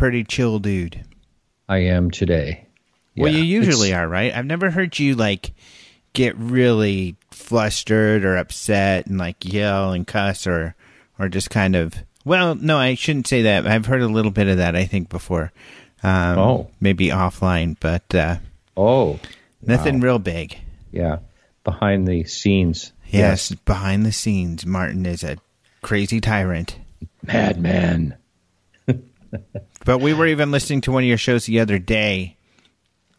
pretty chill dude. I am today. Well, you usually are, right? I've never heard you, like, get really flustered or upset and, like, yell and cuss or just kind of... Well, no, I shouldn't say that. I've heard a little bit of that, I think, before. Maybe offline, but... nothing real big. Yeah, behind the scenes. Yes, behind the scenes, Martin is a crazy tyrant. Madman. But we were even listening to one of your shows the other day,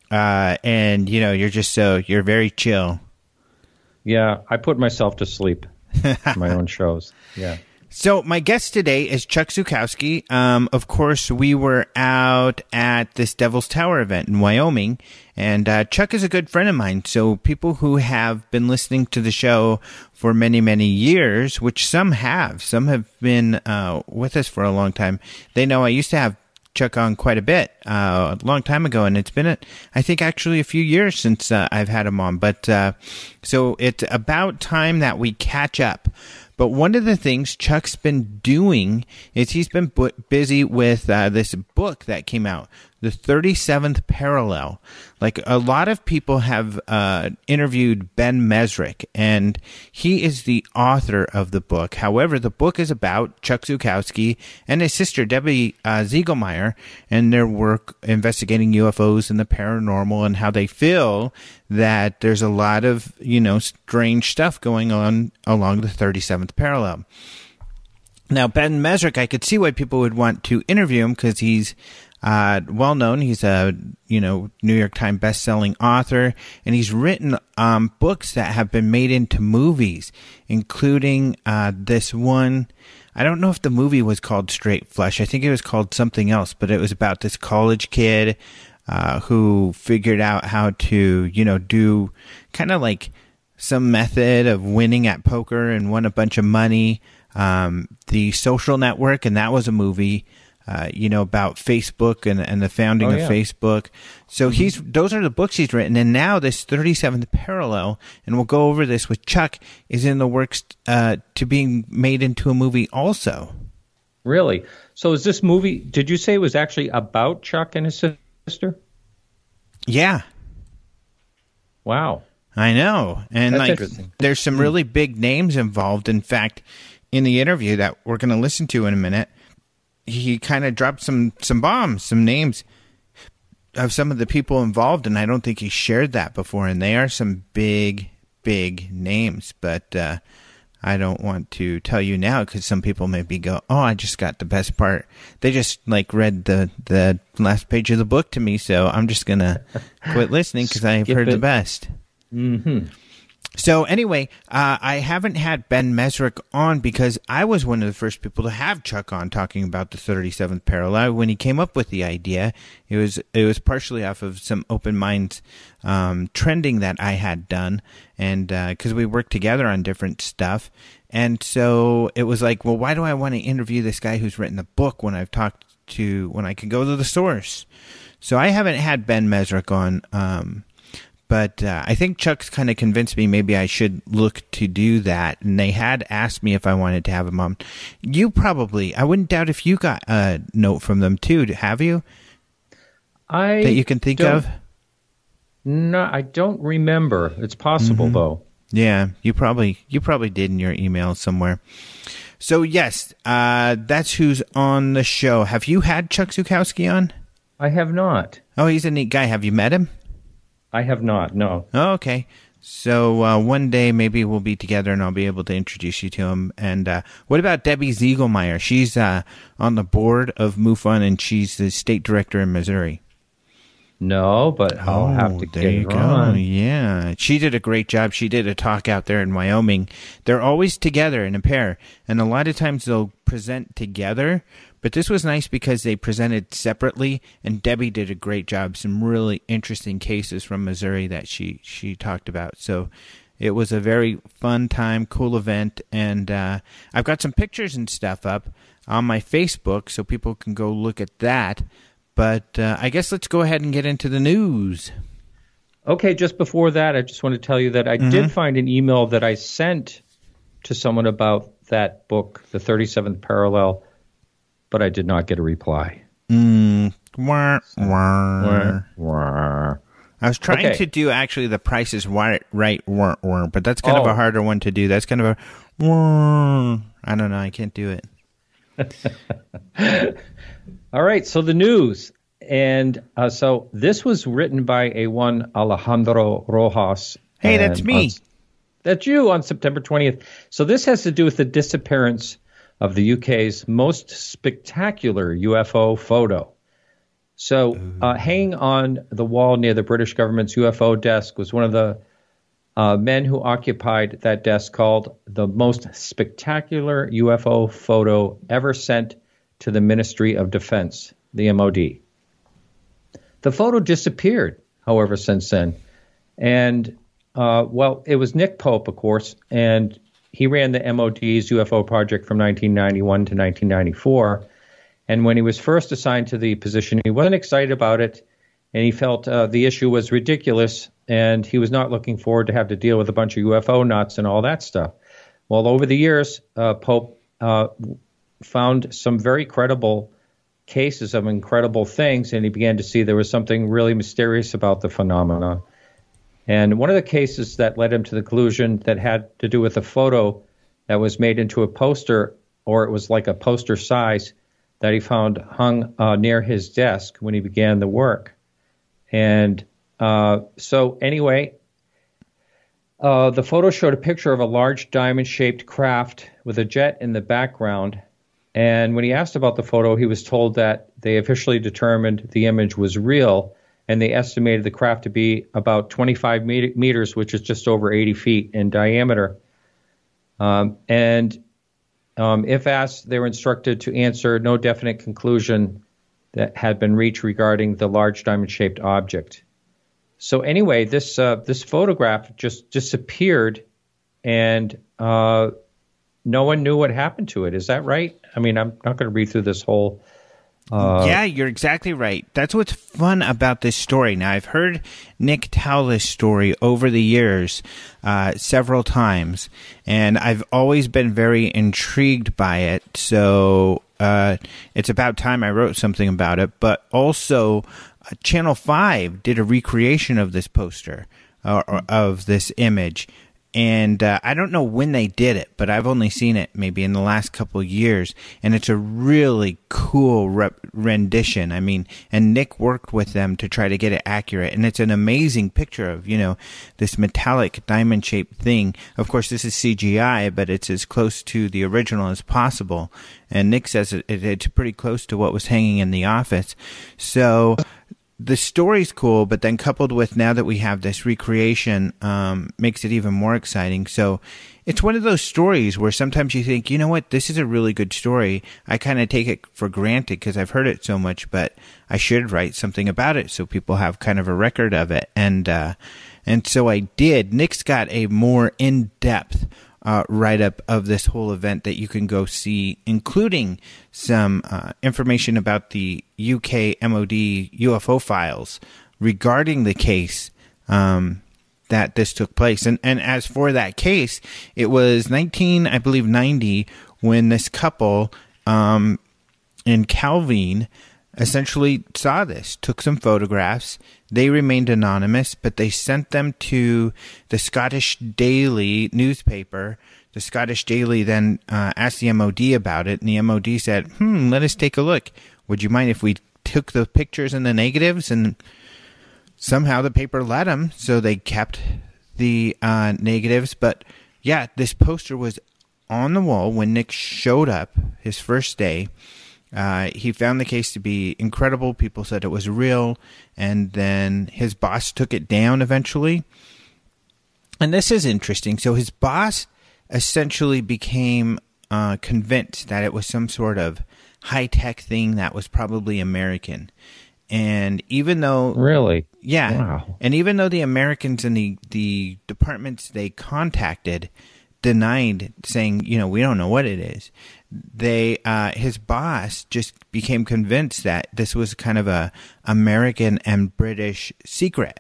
and, you know, you're very chill. Yeah, I put myself to sleep in my own shows. Yeah. So my guest today is Chuck Zukowski. Of course, we were out at this Devil's Tower event in Wyoming, and Chuck is a good friend of mine. So people who have been listening to the show for many, many years, which some have been with us for a long time, they know I used to have Chuck on quite a bit a long time ago, and it's been, I think, actually a few years since I've had him on. But so it's about time that we catch up. But one of the things Chuck's been doing is he's been busy with this book that came out, The 37th Parallel. Like, a lot of people have interviewed Ben Mesrick, and he is the author of the book. However, the book is about Chuck Zukowski and his sister, Debbie Ziegelmeyer, and their work investigating UFOs and the paranormal and how they feel that there's a lot of, you know, strange stuff going on along the 37th parallel. Now, Ben Mesrick, I could see why people would want to interview him because he's well known. He's a, you know, New York Times best-selling author, and he's written books that have been made into movies, including this one. I don't know if the movie was called Straight Flush. I think it was called something else, but it was about this college kid who figured out how to, you know, do kind of like some method of winning at poker and won a bunch of money. The Social Network, and that was a movie, you know, about Facebook and the founding of Facebook. So those are the books he's written. And now this 37th Parallel, and we'll go over this with Chuck, is in the works to being made into a movie also. Really? So is this movie, did you say it was actually about Chuck and his sister? Yeah. Wow. I know. And that's like, interesting. There's some really big names involved. In fact, in the interview that we're going to listen to in a minute, he kind of dropped some bombs, some names of some of the people involved, and I don't think he shared that before. And they are some big, big names, but I don't want to tell you now because some people maybe go, "Oh, I just got the best part." They just like read the last page of the book to me, so I'm just gonna quit listening because I've heard the best. Mm-hmm. So anyway, I haven't had Ben Mesrick on because I was one of the first people to have Chuck on talking about the 37th parallel. When he came up with the idea, it was partially off of some Open Minds trending that I had done, and because we worked together on different stuff. And so it was like, well, why do I want to interview this guy who's written the book when I can go to the source? So I haven't had Ben Mesrick on. But I think Chuck's kind of convinced me maybe I should look to do that. And they had asked me if I wanted to have him on. I wouldn't doubt if you got a note from them too. Have you? That you can think of? No, I don't remember. It's possible, though. Yeah, you probably did in your email somewhere. So, yes, that's who's on the show. Have you had Chuck Zukowski on? I have not. Oh, he's a neat guy. Have you met him? I have not, no. Oh, okay. So one day maybe we'll be together and I'll be able to introduce you to him. And what about Debbie Ziegelmeyer? She's on the board of MUFON, and she's the state director in Missouri. No, but I'll have to get her on. Yeah, she did a great job. She did a talk out there in Wyoming. They're always together in a pair, and a lot of times they'll present together. But this was nice because they presented separately, and Debbie did a great job. Some really interesting cases from Missouri that she talked about. So it was a very fun time, cool event, and I've got some pictures and stuff up on my Facebook, so people can go look at that. But I guess let's go ahead and get into the news. Okay, just before that, I just want to tell you that I did find an email that I sent to someone about that book, The 37th Parallel, but I did not get a reply. Wah, wah. Wah. I was trying Okay. to do actually the Price is Right, wah, wah, but that's kind of a harder one to do. That's kind of a wah. I don't know. I can't do it. All right, so the news. And so this was written by a one Alejandro Rojas. Hey, that's me. That's you on September 20th. So this has to do with the disappearance of the UK's most spectacular UFO photo. So hanging on the wall near the British government's UFO desk was one of the men who occupied that desk called the most spectacular UFO photo ever sent to the Ministry of Defense, the MOD. The photo disappeared, however, since then. And, well, it was Nick Pope, of course, and he ran the MOD's UFO project from 1991 to 1994. And when he was first assigned to the position, he wasn't excited about it, and he felt the issue was ridiculous, and he was not looking forward to have to deal with a bunch of UFO nuts and all that stuff. Well, over the years, Pope found some very credible cases of incredible things, and he began to see there was something really mysterious about the phenomenon. And one of the cases that led him to the conclusion that had to do with a photo that was made into a poster, or it was like a poster size, that he found hung near his desk when he began the work. And so anyway, the photo showed a picture of a large diamond-shaped craft with a jet in the background. And when he asked about the photo, he was told that they officially determined the image was real, and they estimated the craft to be about 25 meters, which is just over 80 feet in diameter. If asked, they were instructed to answer no definite conclusion that had been reached regarding the large diamond-shaped object. So anyway, this photograph just disappeared, and no one knew what happened to it. Is that right? I mean, I'm not going to read through this whole... Yeah, you're exactly right. That's what's fun about this story. Now, I've heard Nick tell this story over the years several times, and I've always been very intrigued by it. So it's about time I wrote something about it. But also, Channel 5 did a recreation of this poster, or of this image. And I don't know when they did it, but I've only seen it maybe in the last couple of years. And it's a really cool rendition. I mean, and Nick worked with them to try to get it accurate. And it's an amazing picture of, this metallic diamond-shaped thing. Of course, this is CGI, but it's as close to the original as possible. And Nick says it's pretty close to what was hanging in the office. So... the story's cool, but then coupled with now that we have this recreation, makes it even more exciting. So it's one of those stories where sometimes you think, you know what, this is a really good story. I kind of take it for granted because I've heard it so much, but I should write something about it so people have kind of a record of it. And so I did. Nick's got a more in-depth write-up of this whole event that you can go see, including some information about the UK MOD UFO files regarding the case that this took place. And as for that case, it was 90 when this couple in Calvin essentially saw this, took some photographs. They remained anonymous, but they sent them to the Scottish Daily newspaper. The Scottish Daily then asked the MOD about it, and the MOD said, let us take a look. Would you mind if we took the pictures and the negatives? And somehow the paper let them, so they kept the negatives. But yeah, this poster was on the wall when Nick showed up his first day. He found the case to be incredible. People said it was real. And then his boss took it down eventually. And this is interesting. So his boss essentially became convinced that it was some sort of high-tech thing that was probably American. And even though... Really? Yeah. Wow. And even though the Americans and the departments they contacted denied, saying, we don't know what it is, his boss just became convinced that this was kind of a American and British secret.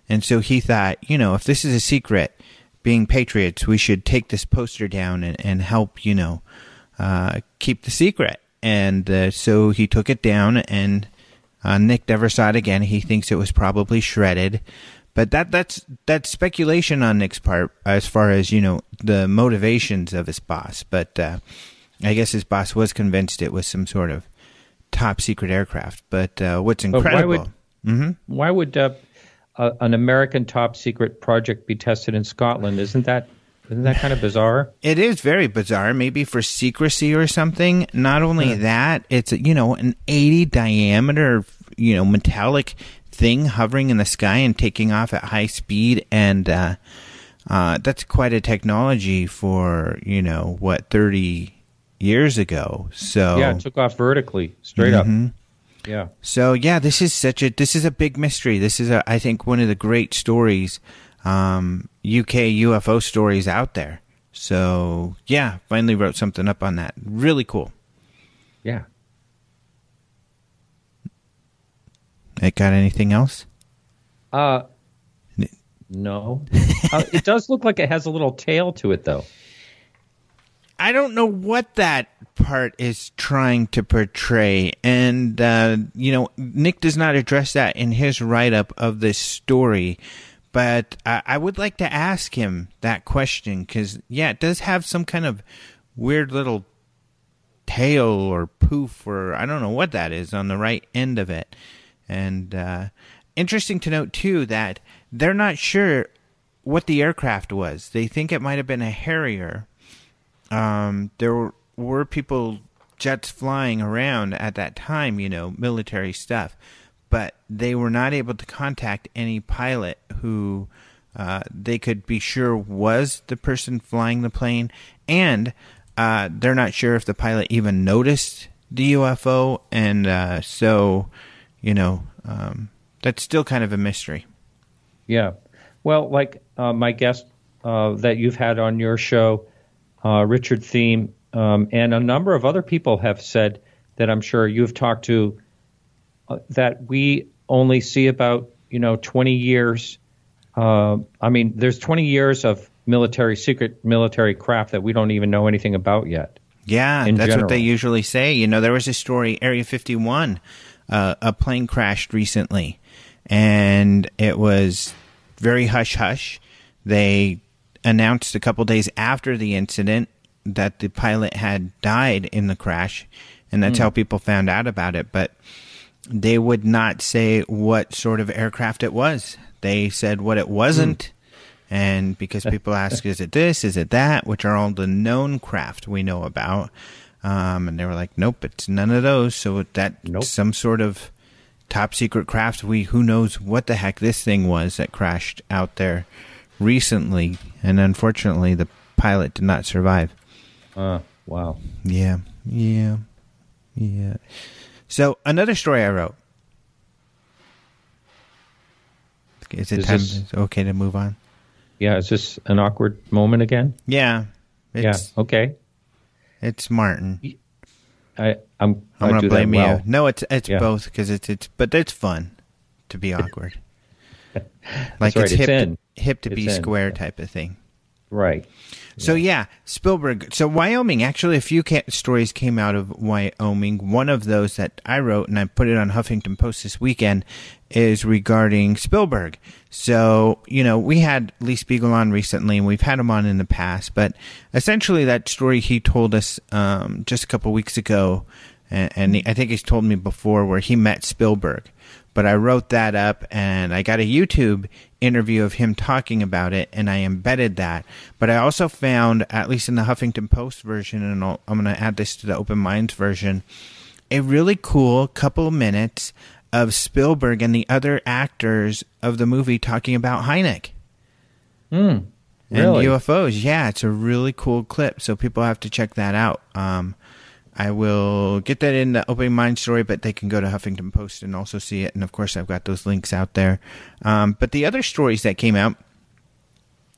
And so he thought, if this is a secret, being patriots, we should take this poster down and help, keep the secret. and so he took it down, and Nick never saw it again. He thinks it was probably shredded. But that's speculation on Nick's part as far as, the motivations of his boss. But I guess his boss was convinced it was some sort of top secret aircraft. But what's incredible... Why would an American top secret project be tested in Scotland? Isn't that kind of bizarre? It is very bizarre, maybe for secrecy or something. Not only that, it's, an 80 diameter, metallic thing hovering in the sky and taking off at high speed, and that's quite a technology for 30 years ago. So yeah, it took off vertically, straight up. Yeah. So yeah, this is a big mystery. This is I think one of the great stories, UK UFO stories out there. So yeah, finally wrote something up on that. Really cool. Yeah. I got anything else? No. It does look like it has a little tail to it, though. I don't know what that part is trying to portray. And, Nick does not address that in his write-up of this story. But I would like to ask him that question because, yeah, it does have some kind of weird little tail or poof or I don't know what that is on the right end of it. And interesting to note, too, that they're not sure what the aircraft was. They think it might have been a Harrier. There were people, jets flying around at that time, military stuff. But they were not able to contact any pilot who they could be sure was the person flying the plane. And they're not sure if the pilot even noticed the UFO. And so... that's still kind of a mystery. Yeah. Well, like my guest that you've had on your show, Richard Thiem, and a number of other people have said that I'm sure you've talked to, that we only see about, 20 years. There's 20 years of secret military craft that we don't even know anything about yet. Yeah, that's what they usually say. There was a story, Area 51, a plane crashed recently, and it was very hush-hush. They announced a couple days after the incident that the pilot had died in the crash, and that's how people found out about it. But they would not say what sort of aircraft it was. They said what it wasn't, and because people ask, is it this, is it that, which are all the known craft we know about. And they were like, nope, it's none of those. So that's some sort of top secret craft. Who knows what the heck this thing was that crashed out there recently. And unfortunately, the pilot did not survive. Wow. Yeah. So another story I wrote. Is it okay to move on? Yeah. Is this an awkward moment again? Yeah. Okay. It's Martin. I'm going to blame you. No, it's both because but it's fun to be awkward. Like right, it's hip to be square type of thing. Right. So yeah, Spielberg. So Wyoming, actually a few stories came out of Wyoming. One of those that I wrote, and I put it on Huffington Post this weekend, is regarding Spielberg. So, we had Lee Spiegel on recently, and we've had him on in the past, but essentially that story he told us just a couple weeks ago, and I think he's told me before, where he met Spielberg. But I wrote that up, and I got a YouTube interview of him talking about it, and I embedded that. But I also found, at least in the Huffington Post version, and I'm going to add this to the Open Minds version, a really cool couple of minutes of Spielberg and the other actors of the movie talking about Hynek. Really? And UFOs. Yeah, it's a really cool clip, so people have to check that out. I will get that in the Open Mind story, but they can go to Huffington Post and also see it. And, of course, I've got those links out there. But the other stories that came out,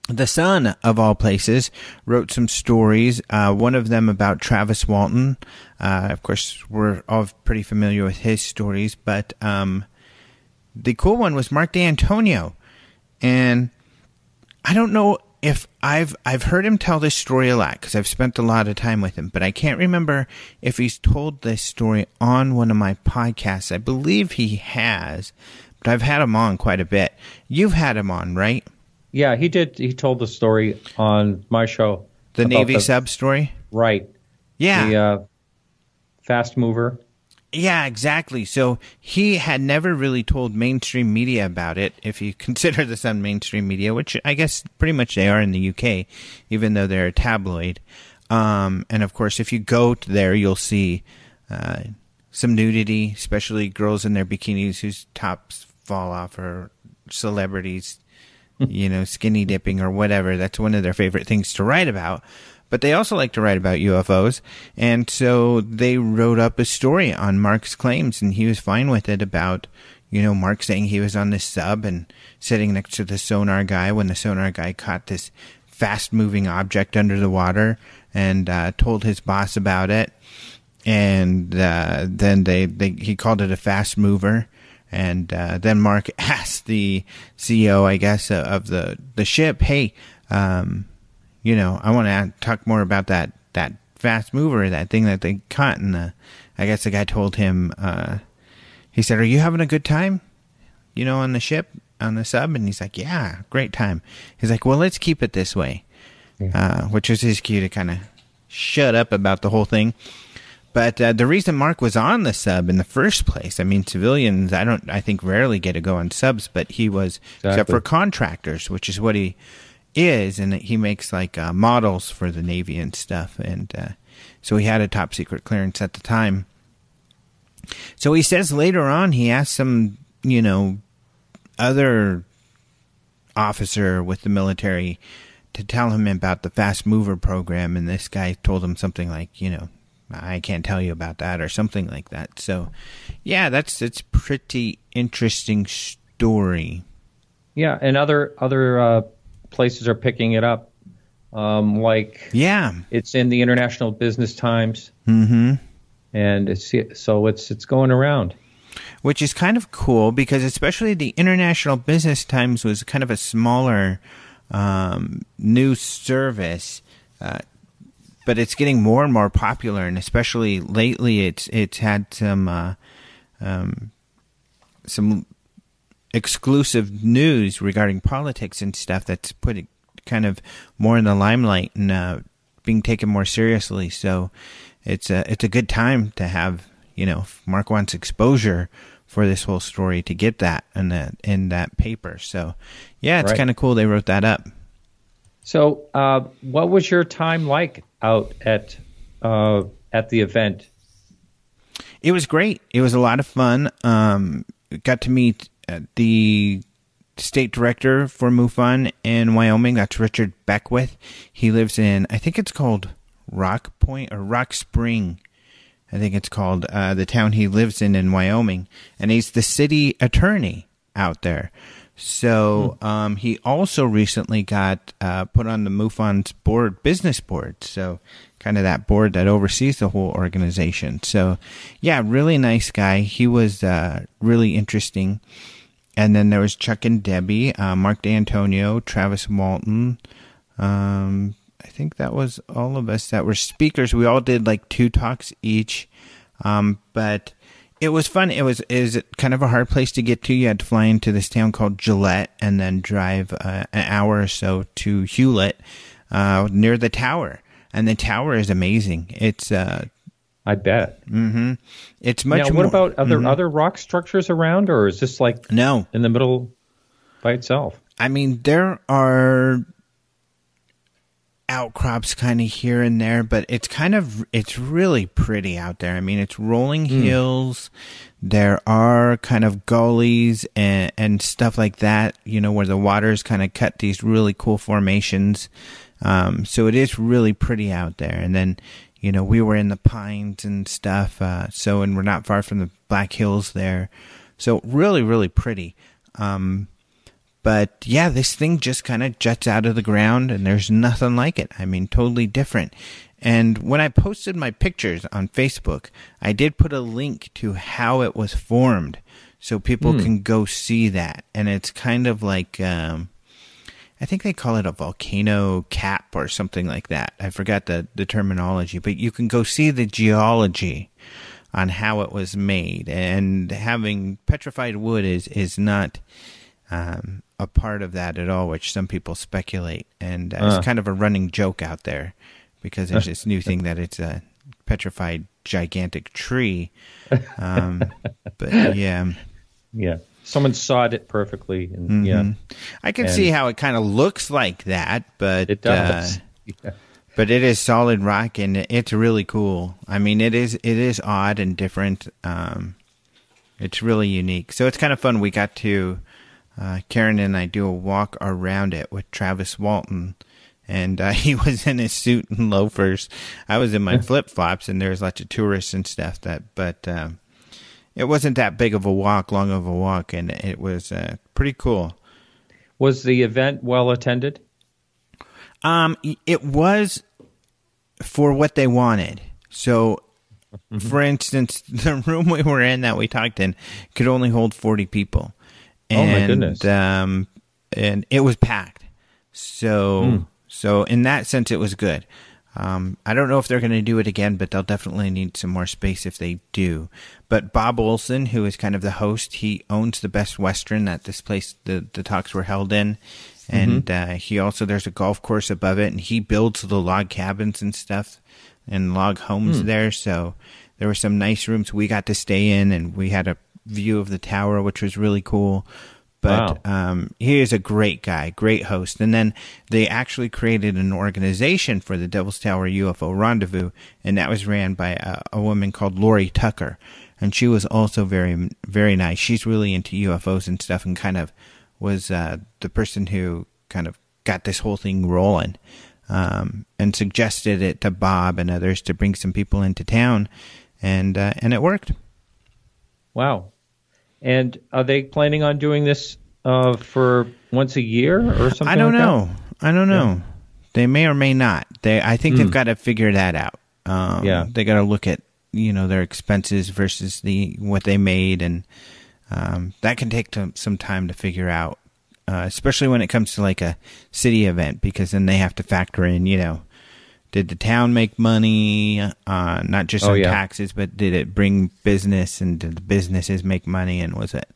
The Sun, of all places, wrote some stories, one of them about Travis Walton. Of course, we're all pretty familiar with his stories, but the cool one was Mark D'Antonio. And I don't know if I've heard him tell this story a lot because I've spent a lot of time with him, but I can't remember if he's told this story on one of my podcasts. I believe he has, but I've had him on quite a bit. You've had him on, right? Yeah, he did. He told the story on my show. The Navy sub story? Right. Yeah. The fast mover. Yeah, exactly. So he had never really told mainstream media about it, if you consider the Sun mainstream media, which I guess pretty much they are in the UK, even though they're a tabloid. And of course, if you go there, you'll see some nudity, especially girls in their bikinis whose tops fall off, or celebrities, skinny dipping or whatever. That's one of their favorite things to write about. But they also like to write about UFOs, and so they wrote up a story on Mark's claims, and he was fine with it about, Mark saying he was on this sub and sitting next to the sonar guy when the sonar guy caught this fast-moving object under the water and told his boss about it, and then he called it a fast mover, and then Mark asked the CEO, I guess, of the ship, hey, I want to talk more about that fast mover, that thing that they caught. And I guess the guy told him, he said, are you having a good time, on the ship, on the sub? And he's like, yeah, great time. He's like, well, let's keep it this way, which was his cue to kind of shut up about the whole thing. But the reason Mark was on the sub in the first place, I mean, civilians, I think rarely get to go on subs, but he was, except for contractors, which is what he is, and he makes like models for the Navy and stuff, and so he had a top secret clearance at the time. So he says later on he asked some other officer with the military to tell him about the fast mover program, and this guy told him something like, I can't tell you about that, or something like that. So yeah, it's pretty interesting story. Yeah, and other places are picking it up, it's in the International Business Times, and it's going around, which is kind of cool because especially the International Business Times was kind of a smaller news service, but it's getting more and more popular, and especially lately, it's had some exclusive news regarding politics and stuff that's put it kind of more in the limelight and being taken more seriously. So it's a good time to have, if Mark wants exposure for this whole story, to get that in that paper. So yeah, it's kind of cool they wrote that up. So what was your time like out at the event? It was great. It was a lot of fun. Got to meet the state director for MUFON in Wyoming. That's Richard Beckwith. He lives in, I think it's called Rock Point or Rock Spring. I think it's called the town he lives in Wyoming. And he's the city attorney out there. So he also recently got put on the MUFON's business board. So kind of that board that oversees the whole organization. So yeah, really nice guy. He was really interesting. And then there was Chuck and Debbie, Mark D'Antonio, Travis Walton. I think that was all of us that were speakers. We all did like 2 talks each. But it was fun. It was kind of a hard place to get to. You had to fly into this town called Gillette and then drive an hour or so to Hewlett near the tower. And the tower is amazing. It's I bet. Mm-hmm. It's much now, what about other rock structures around, or is this like in the middle by itself? I mean, there are outcrops kind of here and there, but it's really pretty out there. I mean, it's rolling hills. There are kind of gullies and stuff like that, where the waters kind of cut these really cool formations. So it is really pretty out there. And then, we were in the pines and stuff. And we're not far from the Black Hills there. So really, really pretty. But yeah, this thing just kind of juts out of the ground and there's nothing like it. I mean, totally different. And when I posted my pictures on Facebook, I did put a link to how it was formed so people can go see that. And it's kind of like, I think they call it a volcano cap or something like that. I forgot the terminology, but you can go see the geology on how it was made. And having petrified wood is not a part of that at all, which some people speculate. And it's kind of a running joke out there because there's this new thing that it's a petrified gigantic tree. But yeah. Yeah. Someone sawed it perfectly. And, yeah. I can see how it kind of looks like that, but it does. Yeah. But it is solid rock, and it's really cool. I mean, it is odd and different. It's really unique. So it's kind of fun. We got to, Karen and I do a walk around it with Travis Walton, and he was in his suit and loafers. I was in my flip-flops, and there's lots of tourists and stuff. But it wasn't that big of a walk, long of a walk, and it was pretty cool. Was the event well attended? It was for what they wanted. So, for instance, the room we were in that we talked in could only hold 40 people. And, oh, my goodness. And it was packed. So in that sense, it was good. I don't know if they're going to do it again, but they'll definitely need some more space if they do. But Bob Olson, who is kind of the host, he owns the Best Western that this place, the talks were held in. And he also, there's a golf course above it, and he builds the log cabins and stuff and log homes there. So there were some nice rooms we got to stay in, and we had a view of the tower, which was really cool. But he is a great guy, great host. And then they actually created an organization for the Devil's Tower UFO Rendezvous, and that was ran by a woman called Lori Tucker. And she was also very, very nice. She's really into UFOs and stuff, and kind of was the person who kind of got this whole thing rolling, and suggested it to Bob and others to bring some people into town, and it worked. Wow. And are they planning on doing this for once a year or something? I don't like know. That? I don't know. Yeah. They may or may not. I think they've got to figure that out. They got to look at their expenses versus what they made, and that can take some time to figure out, especially when it comes to like a city event, because then they have to factor in, did the town make money, not just on taxes, but did it bring business, and did the businesses make money, and was it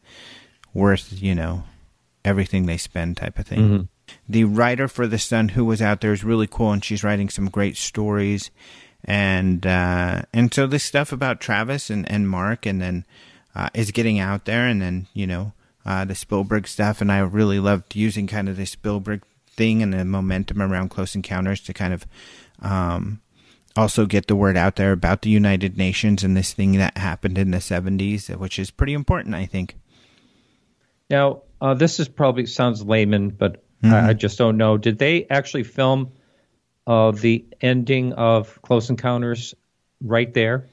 worth, everything they spend type of thing. Mm-hmm. The writer for The Sun who was out there is really cool, and she's writing some great stories. And so this stuff about Travis and Mark, and then is getting out there, and then, the Spielberg stuff. And I really loved using kind of the Spielberg thing and the momentum around Close Encounters to kind of also get the word out there about the United Nations and this thing that happened in the 70s, which is pretty important, I think. Now, this is probably sounds layman, but I just don't know. Did they actually film the ending of Close Encounters right there?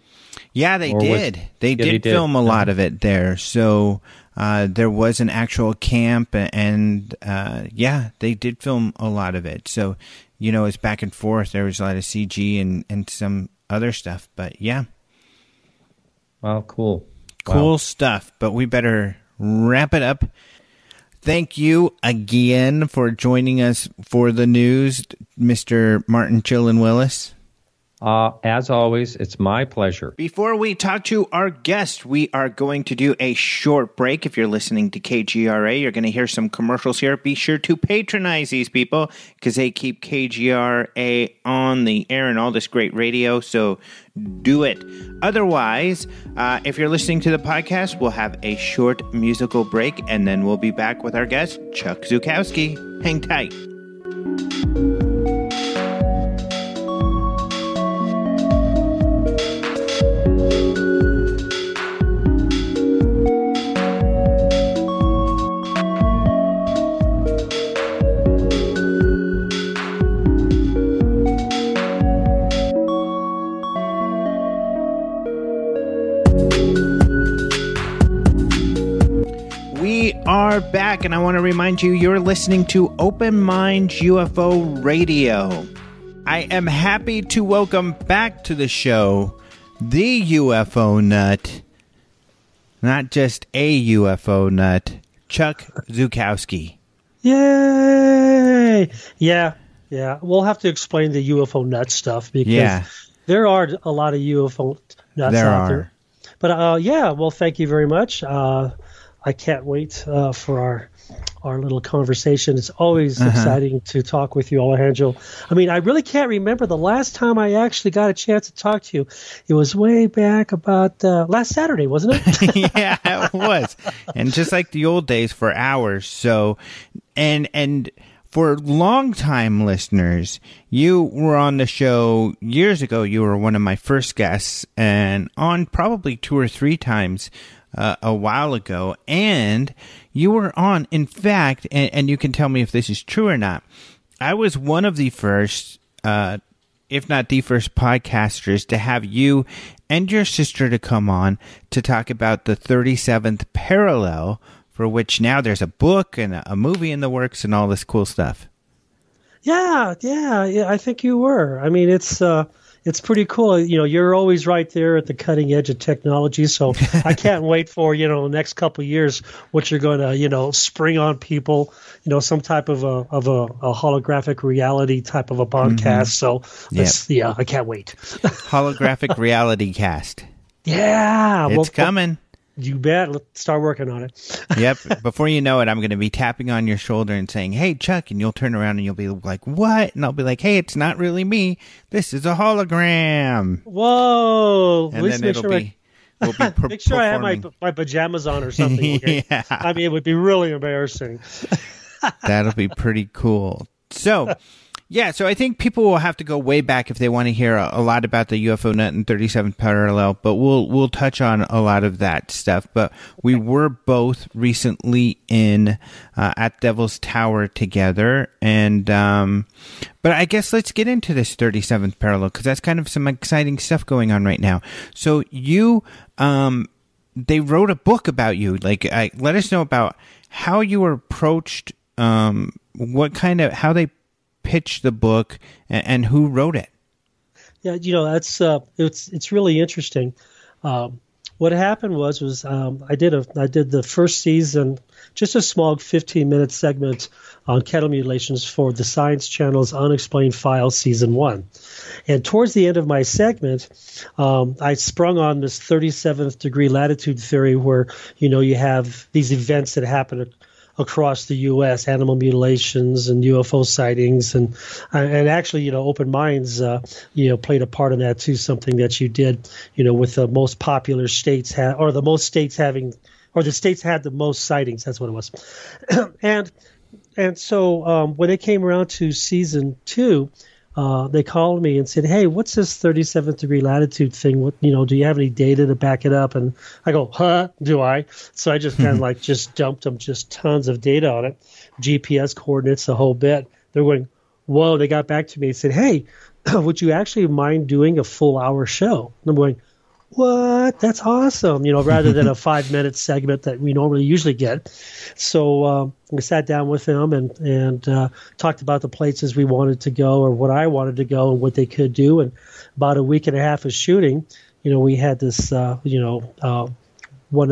Yeah, they did. They did film a lot of it there. So there was an actual camp, and they did film a lot of it. So, it's back and forth. There was a lot of CG and some other stuff, but yeah. Wow, cool. Cool stuff, but we better wrap it up. Thank you again for joining us for the news, Mr. Martin Chillen Willis. As always, it's my pleasure. Before we talk to our guest, we are going to do a short break. If you're listening to KGRA, you're going to hear some commercials here. Be sure to patronize these people because they keep KGRA on the air and all this great radio, so do it. Otherwise, if you're listening to the podcast, we'll have a short musical break, and then we'll be back with our guest, Chuck Zukowski. Hang tight. We are back, and I want to remind you, you're listening to Open Mind UFO Radio. I am happy to welcome back to the show the UFO nut, not just a UFO nut, Chuck Zukowski. Yay! Yay! Yeah. We'll have to explain the UFO nut stuff because there are a lot of UFO nuts out there. But well, thank you very much. I can't wait for our little conversation. It's always exciting to talk with you, Alejandro. I mean, I really can't remember the last time I actually got a chance to talk to you. It was way back about last Saturday, wasn't it? Yeah, it was. And just like the old days, for hours. So, and for long-time listeners, you were on the show years ago. You were one of my first guests, and on probably 2 or 3 times a while ago. And you were on, in fact, and you can tell me if this is true or not, I was one of the first, if not the first podcasters to have you and your sister to come on to talk about the 37th parallel, for which now there's a book and a movie in the works and all this cool stuff. Yeah, I think you were. I mean, it's pretty cool. You know, you're always right there at the cutting edge of technology. So I can't wait for, the next couple of years, what you're going to, spring on people, some type of a holographic reality type of a podcast. So I can't wait. Holographic reality cast. Yeah. It's coming. You bet. Let's start working on it. Yep. Before you know it, I'm going to be tapping on your shoulder and saying, "Hey, Chuck," and you'll turn around and you'll be like, "What?" And I'll be like, "Hey, it's not really me. This is a hologram." Whoa. And then we'll be make sure I have my pajamas on or something. Okay? Yeah. I mean, it would be really embarrassing. That'll be pretty cool. So, so I think people will have to go way back if they want to hear a lot about the UFO Nut and 37th Parallel, but we'll touch on a lot of that stuff. But we were both recently at Devil's Tower together, and but I guess let's get into this 37th Parallel, because that's kind of some exciting stuff going on right now. So you, they wrote a book about you. Let us know about how you were approached, how they pitched the book, and who wrote it. Yeah, that's it's really interesting. What happened was I did the first season, just a small 15-minute segment on Cattle Mutilations for the Science Channel's Unexplained Files Season 1. And towards the end of my segment, I sprung on this 37th degree latitude theory, where you have these events that happen across the U.S., animal mutilations and UFO sightings, and actually, Open Minds, played a part in that too. Something that you did, with the most popular states the states had the most sightings. That's what it was. and so when it came around to season 2, they called me and said, "Hey, what's this 37th degree latitude thing? What, do you have any data to back it up?" And I go, "Huh? Do I?" So I just kind of just dumped them just tons of data on it, GPS coordinates, the whole bit. They're going, "Whoa!" They got back to me and said, "Hey, would you actually mind doing a full hour show?" And I'm going, "What? That's awesome!" Rather than a 5-minute segment that we normally usually get. So we sat down with them and talked about the places we wanted to go, or what I wanted to go, and what they could do. And about a week and a half of shooting, we had this 1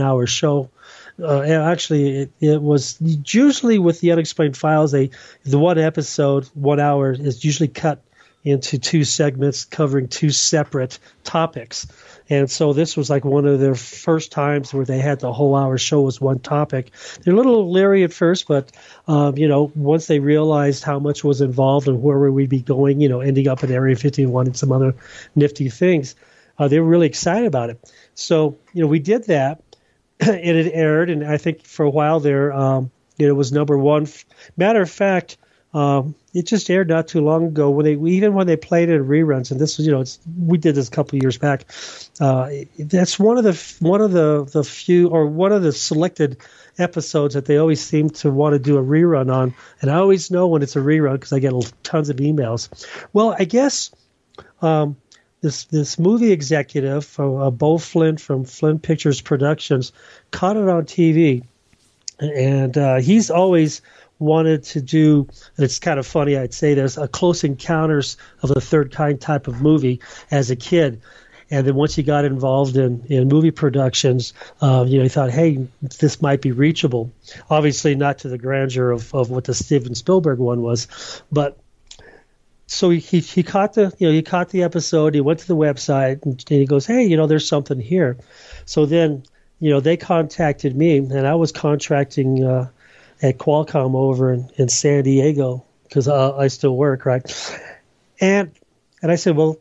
hour show. Actually, it was usually with the Unexplained Files. The one episode, 1 hour, is usually cut into 2 segments covering 2 separate topics. And so this was like one of their first times where they had the whole hour show was one topic. They're a little leery at first, but, once they realized how much was involved and where we'd be going, ending up in Area 51 and some other nifty things, they were really excited about it. So, we did that, and it aired, and I think for a while there, it was number 1. Matter of fact, it just aired not too long ago when they played it in reruns, and this was we did this a couple of years back. That's one of the few, or one of the selected episodes that they always seem to want to do a rerun on, and I always know when it's a rerun because I get tons of emails. Well, I guess this movie executive, Bo Flint from Flint Pictures Productions, caught it on TV, and he's always wanted to do, and it's kind of funny I'd say this, a Close Encounters of the Third Kind type of movie as a kid. And then once he got involved in movie productions, he thought, hey, this might be reachable. Obviously not to the grandeur of what the Steven Spielberg one was, but so he caught the episode. He went to the website and he goes, hey, there's something here. So then, they contacted me, and I was contracting at Qualcomm over in San Diego because I still work, right? And I said, well,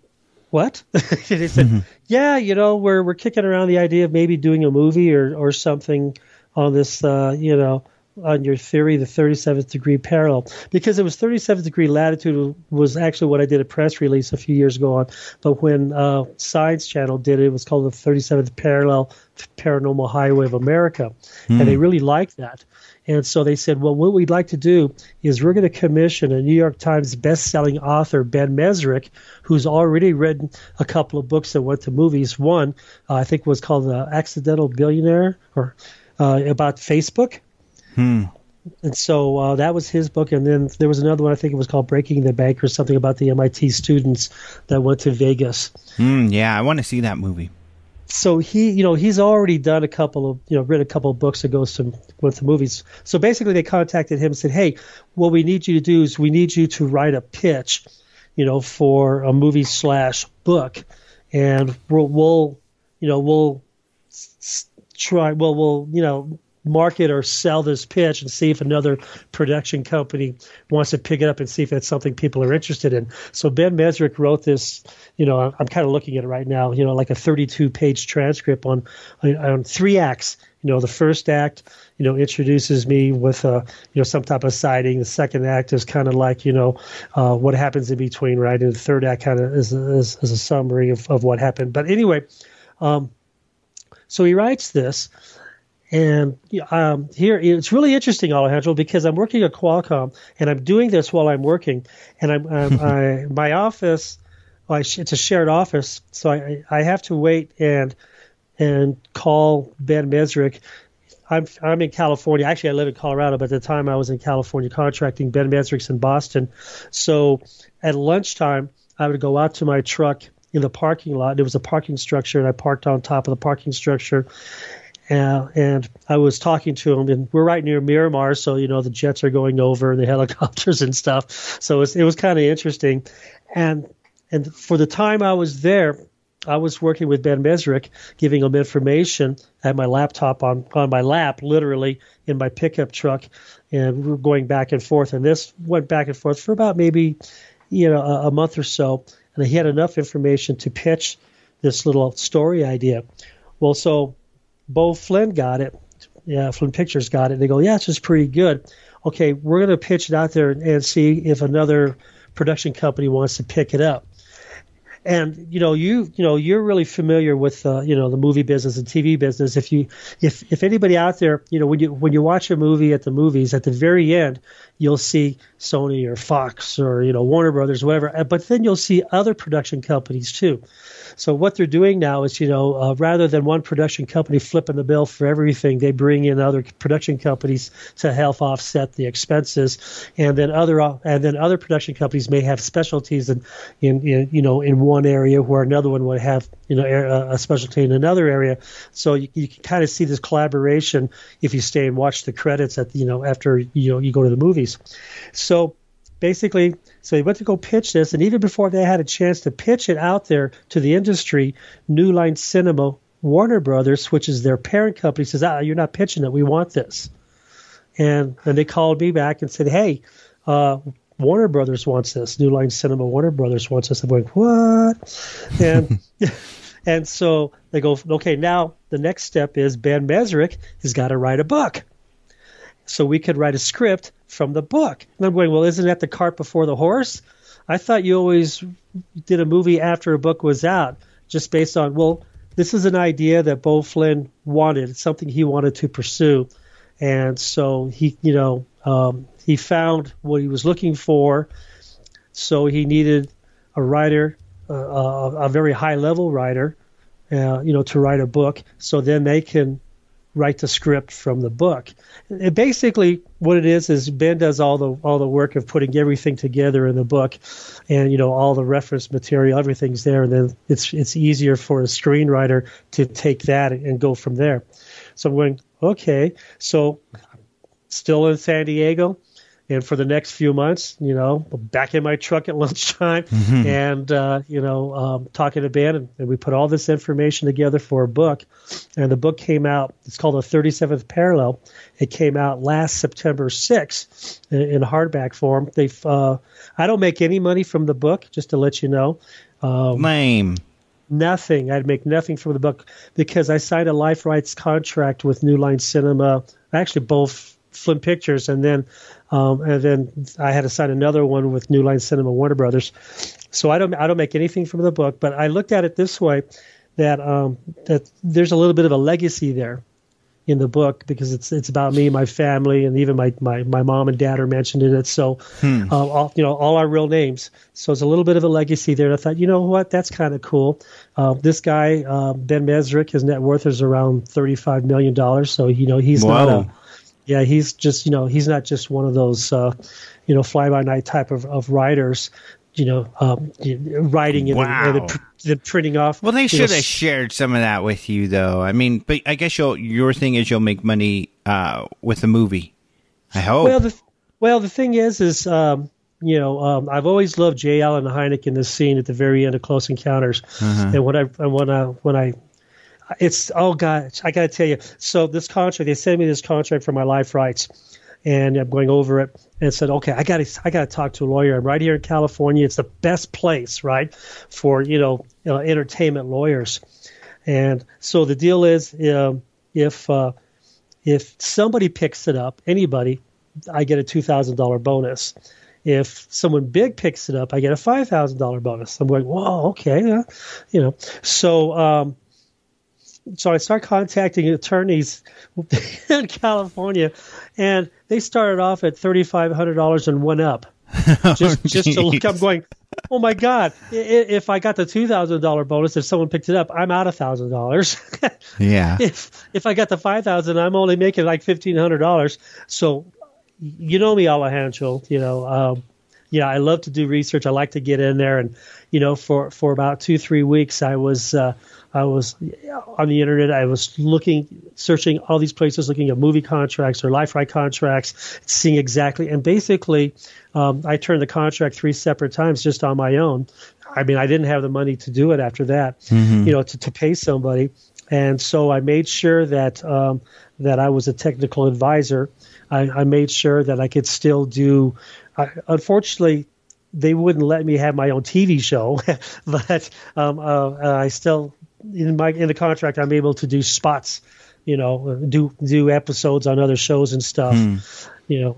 what? And he said, yeah, we're kicking around the idea of maybe doing a movie or something on this, on your theory, the 37th degree parallel, because it was 37th degree latitude was actually what I did a press release a few years ago on. But when Science Channel did it, it was called the 37th parallel Paranormal Highway of America. And they really liked that. And so they said, well, what we'd like to do is we're going to commission a New York Times best-selling author, Ben Mesrick, who's already written a couple of books that went to movies. One, I think, was called The Accidental Billionaire, or about Facebook. And so that was his book. And then there was another one, I think it was called Breaking the Bank, or something about the MIT students that went to Vegas. Yeah, I want to see that movie. So he's already done a couple of, written a couple of books that went to movies. So basically they contacted him and said, hey, what we need you to do is we need you to write a pitch, for a movie / book. And we'll market or sell this pitch and see if another production company wants to pick it up and see if that's something people are interested in. So Ben Mesrick wrote this, I'm kind of looking at it right now, like a 32-page transcript on 3 acts. The first act, introduces me with, some type of sighting. The second act is kind of like, what happens in between, right? And the third act kind of is a summary of what happened. But anyway, so he writes this. And here, it's really interesting, Alejandro, because I'm working at Qualcomm, and I'm doing this while I'm working. And my office, it's a shared office, so I have to wait and call Ben Mesrick. I'm in California. Actually, I live in Colorado, but at the time I was in California contracting. Ben Mesrick's in Boston. So at lunchtime, I would go out to my truck in the parking lot. There was a parking structure, and I parked on top of the parking structure. And I was talking to him, and we're right near Miramar, so the jets are going over and the helicopters and stuff. So it was kind of interesting. And for the time I was there, I was working with Ben Mesrick, giving him information at my laptop on my lap, literally in my pickup truck, and we were going back and forth. And this went back and forth for about maybe a month or so, and he had enough information to pitch this little story idea. Well, so Bo Flynn got it. Yeah, Flynn Pictures got it. They go, yeah, it's just pretty good. Okay, we're going to pitch it out there and see if another production company wants to pick it up. And you're really familiar with the movie business and TV business. If anybody out there, when you watch a movie at the movies, at the very end, you'll see Sony or Fox or Warner Brothers, whatever. But then you'll see other production companies too. So what they're doing now is, rather than one production company flipping the bill for everything, they bring in other production companies to help offset the expenses, and then other production companies may have specialties in one area where another one would have a specialty in another area. So you can kind of see this collaboration if you stay and watch the credits at after you go to the movies. So basically, so they went to go pitch this, and even before they had a chance to pitch it out there to the industry, New Line Cinema, Warner Brothers, which is their parent company, says, you're not pitching it, we want this. And they called me back and said, hey, Warner Brothers wants this. New Line Cinema, Warner Brothers wants this. I'm going, what? And and so they go, okay, now the next step is Ben Mesrick has got to write a book. So we could write a script from the book. And I'm going, well, isn't that the cart before the horse? I thought you always did a movie after a book was out, just based on, well, this is an idea that Bo Flynn wanted. It's something he wanted to pursue. And so he found what he was looking for. So he needed a writer, a very high-level writer, to write a book. So then they can write the script from the book. And basically, what it is Ben does all the work of putting everything together in the book, and all the reference material, everything's there, and then it's easier for a screenwriter to take that and go from there. So I'm going, okay, so still in San Diego. And for the next few months, back in my truck at lunchtime and, talking to Ben. And we put all this information together for a book. And the book came out. It's called The 37th Parallel. It came out last September 6th in hardback form. I don't make any money from the book, just to let you know. Lame. Nothing. I'd make nothing from the book because I signed a life rights contract with New Line Cinema. Actually, both Flint Pictures, and then I had to sign another one with New Line Cinema, Warner Brothers. So I don't make anything from the book, but I looked at it this way, that there's a little bit of a legacy there in the book because it's about me, my family, and even my mom and dad are mentioned in it. So all our real names. So it's a little bit of a legacy there. And I thought, you know what, that's kind of cool. This guy Ben Mesrick, his net worth is around $35 million. So he's not he's not just one of those, fly by night type of writers, writing and then printing off. Well, they should have shared some of that with you, though. I mean, but I guess your thing is you'll make money with the movie. I hope. Well, the thing is, I've always loved J. Allen Hynek in this scene at the very end of Close Encounters, and when I it's, oh God, I got to tell you. So this contract, they sent me this contract for my life rights, and I'm going over it and said, okay, I got to talk to a lawyer. I'm right here in California. It's the best place, right, for entertainment lawyers. And so the deal is, if somebody picks it up, anybody, I get a $2,000 bonus. If someone big picks it up, I get a $5,000 bonus. I'm going, whoa, okay, So I start contacting attorneys in California, and they started off at $3,500 and went up. Just to look. I'm going, oh my God! If I got the $2,000 bonus, if someone picked it up, I'm out $1,000. Yeah. If I got the $5,000, I'm only making like $1,500. So, me, Alejandro. I love to do research. I like to get in there, and for about 2-3 weeks, I was on the internet. I was searching all these places, looking at movie contracts or life right contracts, seeing exactly. And basically, I turned the contract 3 separate times just on my own. I mean, I didn't have the money to do it after that, to pay somebody. And so I made sure that I was a technical advisor. I made sure that I could still do. Unfortunately, they wouldn't let me have my own TV show, but I still in the contract I'm able to do spots, do episodes on other shows and stuff,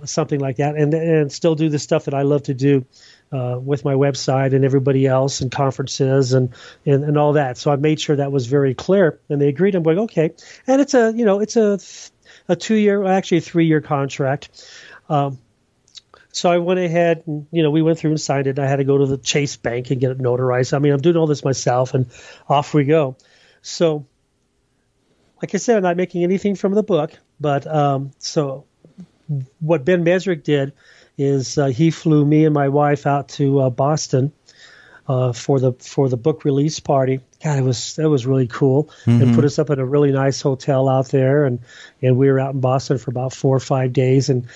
something like that, and still do the stuff that I love to do with my website and everybody else and conferences and all that. So I made sure that was very clear, and they agreed. I'm going, okay, and it's a 2-year, actually a 3-year contract. So I went ahead and, we went through and signed it. I had to go to the Chase Bank and get it notarized. I mean, I'm doing all this myself, and off we go. So, like I said, I'm not making anything from the book. But so what Ben Mesrick did is he flew me and my wife out to Boston for the book release party. God, that was really cool, and put us up at a really nice hotel out there, and we were out in Boston for about 4 or 5 days, and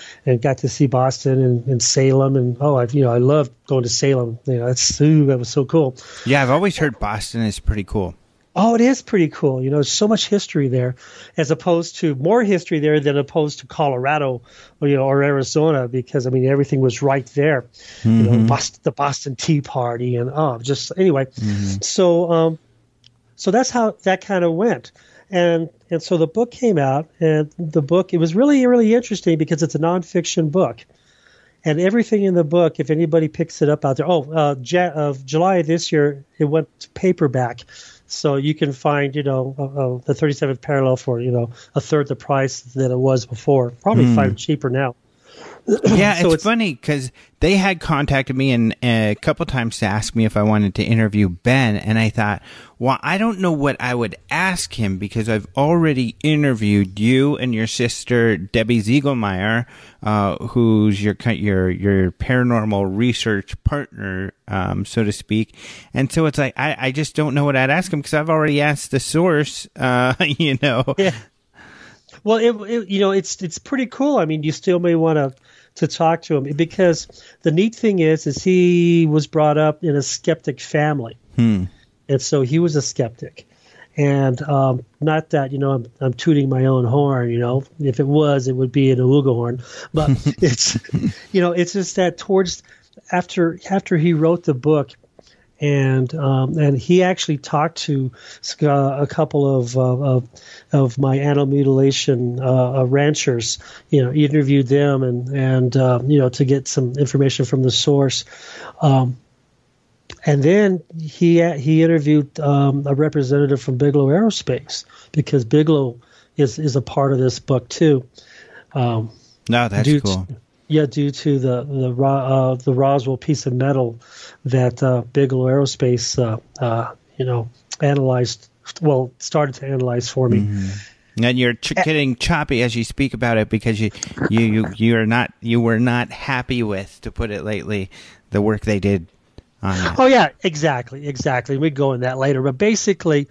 got to see Boston and Salem, and I love going to Salem. That was so cool. Yeah, I've always heard Boston is pretty cool. Oh, it is pretty cool. There's so much history there, as opposed to more history there than opposed to Colorado, or Arizona, because everything was right there. The Boston Tea Party, and anyway. So that's how that kind of went, and so the book came out, and the book, it was really, really interesting because it's a nonfiction book, and everything in the book, if anybody picks it up out there, of July of this year, it went to paperback. So you can find, the 37th Parallel for, a third the price that it was before. Probably find it cheaper now. Yeah, so it's funny because they had contacted me and a couple times to ask me if I wanted to interview Ben, and I thought, well, I don't know what I would ask him because I've already interviewed you and your sister Debbie Ziegelmeyer, who's your paranormal research partner, so to speak, and so it's like I just don't know what I'd ask him because I've already asked the source, you know. Yeah. Well, it's pretty cool. I mean, you still may want to talk to him because the neat thing is he was brought up in a skeptic family, and so he was a skeptic. And not that I'm tooting my own horn. If it was, it would be an Awuga horn. But it's it's just that towards after he wrote the book. And he actually talked to a couple of my animal mutilation ranchers. He interviewed them and to get some information from the source. And then he interviewed a representative from Bigelow Aerospace because Bigelow is a part of this book too. No, that's cool. Due to the Roswell piece of metal that Bigelow Aerospace, started to analyze for me. Mm-hmm. And you're getting choppy as you speak about it because you were not happy with, to put it lightly, the work they did on it. Oh yeah, exactly. We go in that later, but basically,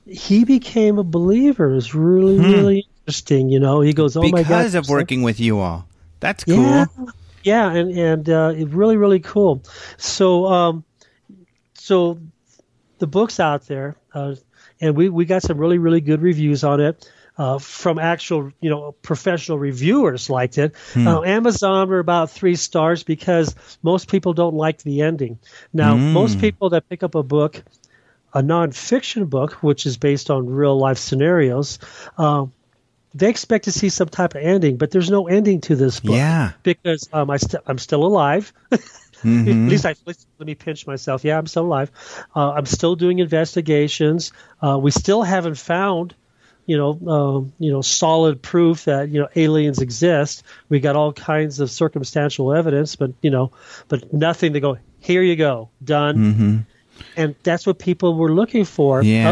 he became a believer. It's really really interesting. He goes, "Oh my God!" Because of working with you all. That's cool. Yeah, and really, really cool. So, so the book's out there, and we got some really, really good reviews on it from actual, professional reviewers liked it. Amazon were about 3 stars because most people don't like the ending. Now, most people that pick up a book, a nonfiction book, which is based on real life scenarios, they expect to see some type of ending, but there's no ending to this book. Yeah. Because I'm still alive. Mm-hmm. At least let me pinch myself. Yeah, I'm still alive. I'm still doing investigations. We still haven't found, solid proof that aliens exist. We got all kinds of circumstantial evidence, but nothing to go. Here you go, done. Mm-hmm. And that's what people were looking for. Yeah.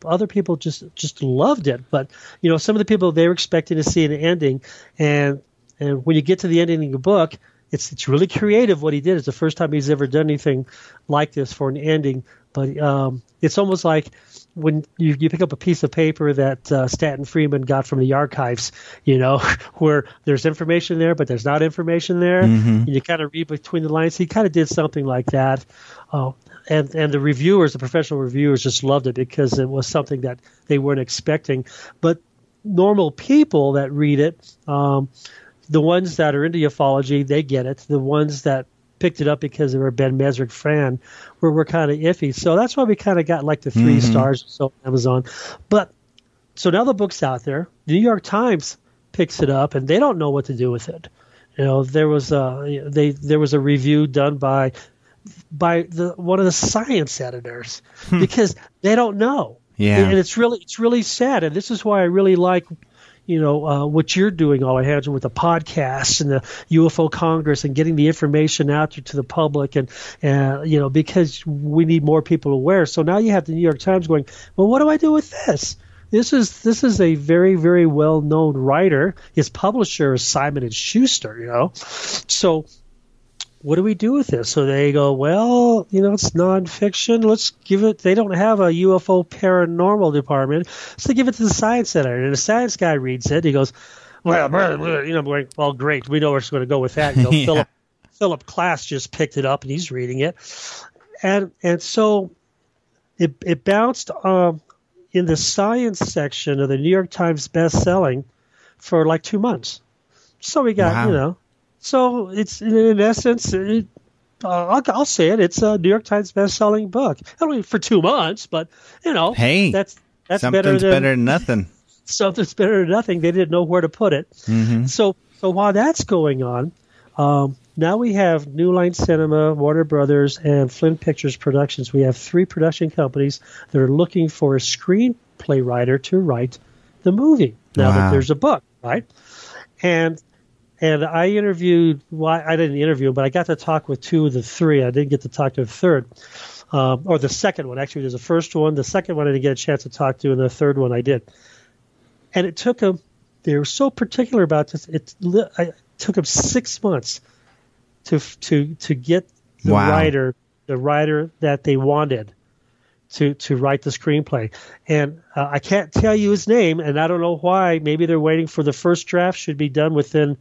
Other people just loved it, but some of the people, they were expecting to see an ending, and when you get to the ending of the book, it's really creative what he did. It's the first time he's ever done anything like this for an ending, but it's almost like when you pick up a piece of paper that Stanton Friedman got from the archives, where there's information there, but there's not information there, and you kind of read between the lines. He kind of did something like that. And the professional reviewers just loved it because it was something that they weren't expecting. But normal people that read it, the ones that are into ufology, they get it. The ones that picked it up because they were a Ben Mesrick fan were kind of iffy. So that's why we kind of got like the 3 stars or so on Amazon. But so now the book's out there. The New York Times picks it up, and they don't know what to do with it. There was a review done by one of the science editors because they don't know. Yeah. And it's really sad. And this is why I really like, what you're doing, Alejandro, with the podcast and the UFO Congress and getting the information out there to the public and because we need more people aware. So now you have the New York Times going, well, what do I do with this? This is a very, very well-known writer. His publisher is Simon & Schuster, So what do we do with this? So they go, well, it's nonfiction. Let's give it. They don't have a UFO paranormal department, so they give it to the science editor. And the science guy reads it. He goes, well, well, great. We know where it's going to go with that. Yeah. Philip Klass just picked it up and he's reading it, and so it bounced in the science section of the New York Times best-selling for like 2 months. So we got, wow. So it's in essence, I'll say it. It's a New York Times best-selling book. Only for 2 months, but hey, that's something's better than nothing. Something's better than nothing. They didn't know where to put it. Mm-hmm. So while that's going on, now we have New Line Cinema, Warner Brothers, and Flynn Pictures Productions. We have 3 production companies that are looking for a screenplay writer to write the movie. Now that there's a book, right? And And I interviewed, well, I didn't interview him, but I got to talk with 2 of the 3. I didn't get to talk to the third, or the second one. Actually, there's the first one. The second one I didn't get a chance to talk to, and the third one I did. And it took them, they were so particular about this, it took them 6 months to get the writer that they wanted to write the screenplay. And I can't tell you his name, and I don't know why. Maybe they're waiting for the first draft, should be done within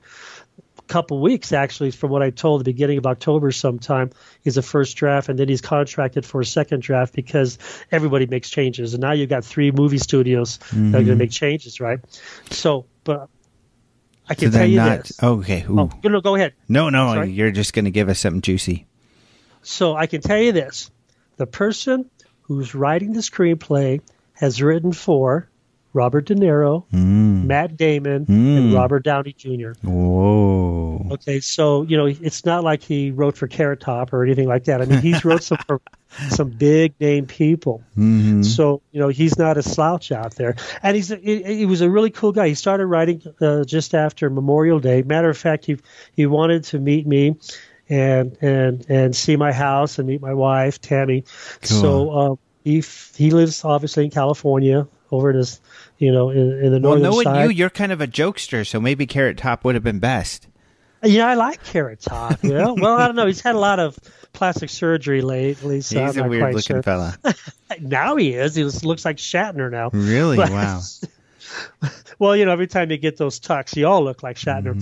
a couple weeks, actually, from what I told, the beginning of October sometime is the first draft, and then he's contracted for a second draft because everybody makes changes. And now you've got 3 movie studios that are going to make changes, right? So, but I can tell you this. Okay. Ooh. Oh, no, go ahead. No, sorry. You're just going to give us something juicy. So I can tell you this. The person who's writing the screenplay has written for Robert De Niro, Matt Damon, and Robert Downey Jr. Whoa. Okay, so, it's not like he wrote for Carrot Top or anything like that. I mean, he's wrote for some big-name people. So, he's not a slouch out there. And he was a really cool guy. He started writing just after Memorial Day. Matter of fact, he wanted to meet me and see my house and meet my wife, Tammy. Cool. So he lives obviously in California, over in his, in the northern side. Knowing you're kind of a jokester, so maybe Carrot Top would have been best. Yeah, I like Carrot Top. Well, I don't know. He's had a lot of plastic surgery lately, so he's a weird-looking fella. Now he is. He looks like Shatner now. Really? Wow. Well, every time you get those tucks, you all look like Shatner.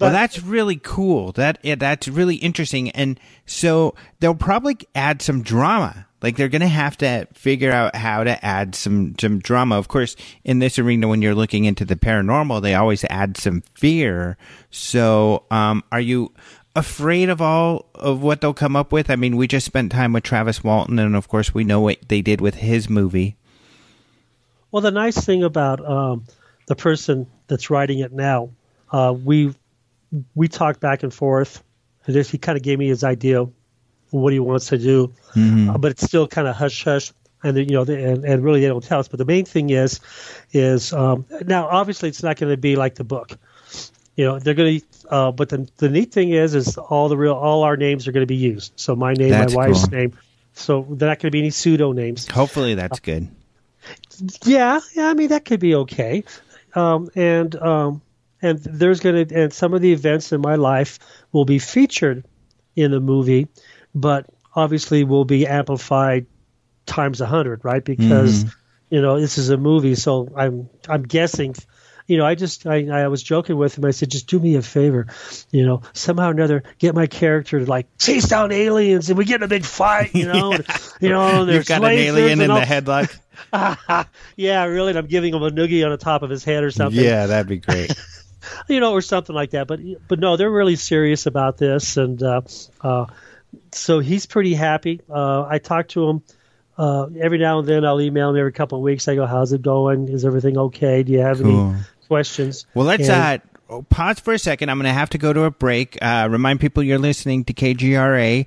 Well, that's really cool. That's really interesting. And so they'll probably add some drama. Like, they're going to have to figure out how to add some drama. Of course, in this arena, when you're looking into the paranormal, they always add some fear. So are you afraid of all of what they'll come up with? I mean, we just spent time with Travis Walton, and of course, we know what they did with his movie. Well, the nice thing about the person that's writing it now, we talked back and forth. He kind of gave me his idea of what he wants to do, but it's still kind of hush hush, and and really they don't tell us. But the main thing is now obviously it's not going to be like the book. They're going to, but the neat thing is all our names are going to be used. So my name, my wife's name. So they're not going to be any pseudo names. Hopefully that's good. Yeah, I mean that could be okay, and there's and some of the events in my life will be featured in the movie, but obviously will be amplified times 100, right? Because this is a movie, so I'm guessing. I was joking with him. I said, just do me a favor, somehow or another, get my character to like chase down aliens, and we get in a big fight, and You've got an alien in the headlock. Yeah, really. And I'm giving him a noogie on the top of his head or something. Yeah, that'd be great. Or something like that. But no, they're really serious about this, and so he's pretty happy. I talk to him every now and then. I'll email him every couple of weeks. I go, "How's it going? Is everything okay? Do you have any questions?" Well, let's pause for a second. I'm going to have to go to a break. Remind people you're listening to KGRA.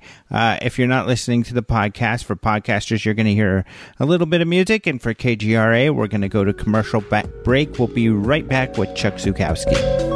If you're not listening to the podcast, for podcasters, you're going to hear a little bit of music. And for KGRA, we're going to go to commercial break. We'll be right back with Chuck Zukowski.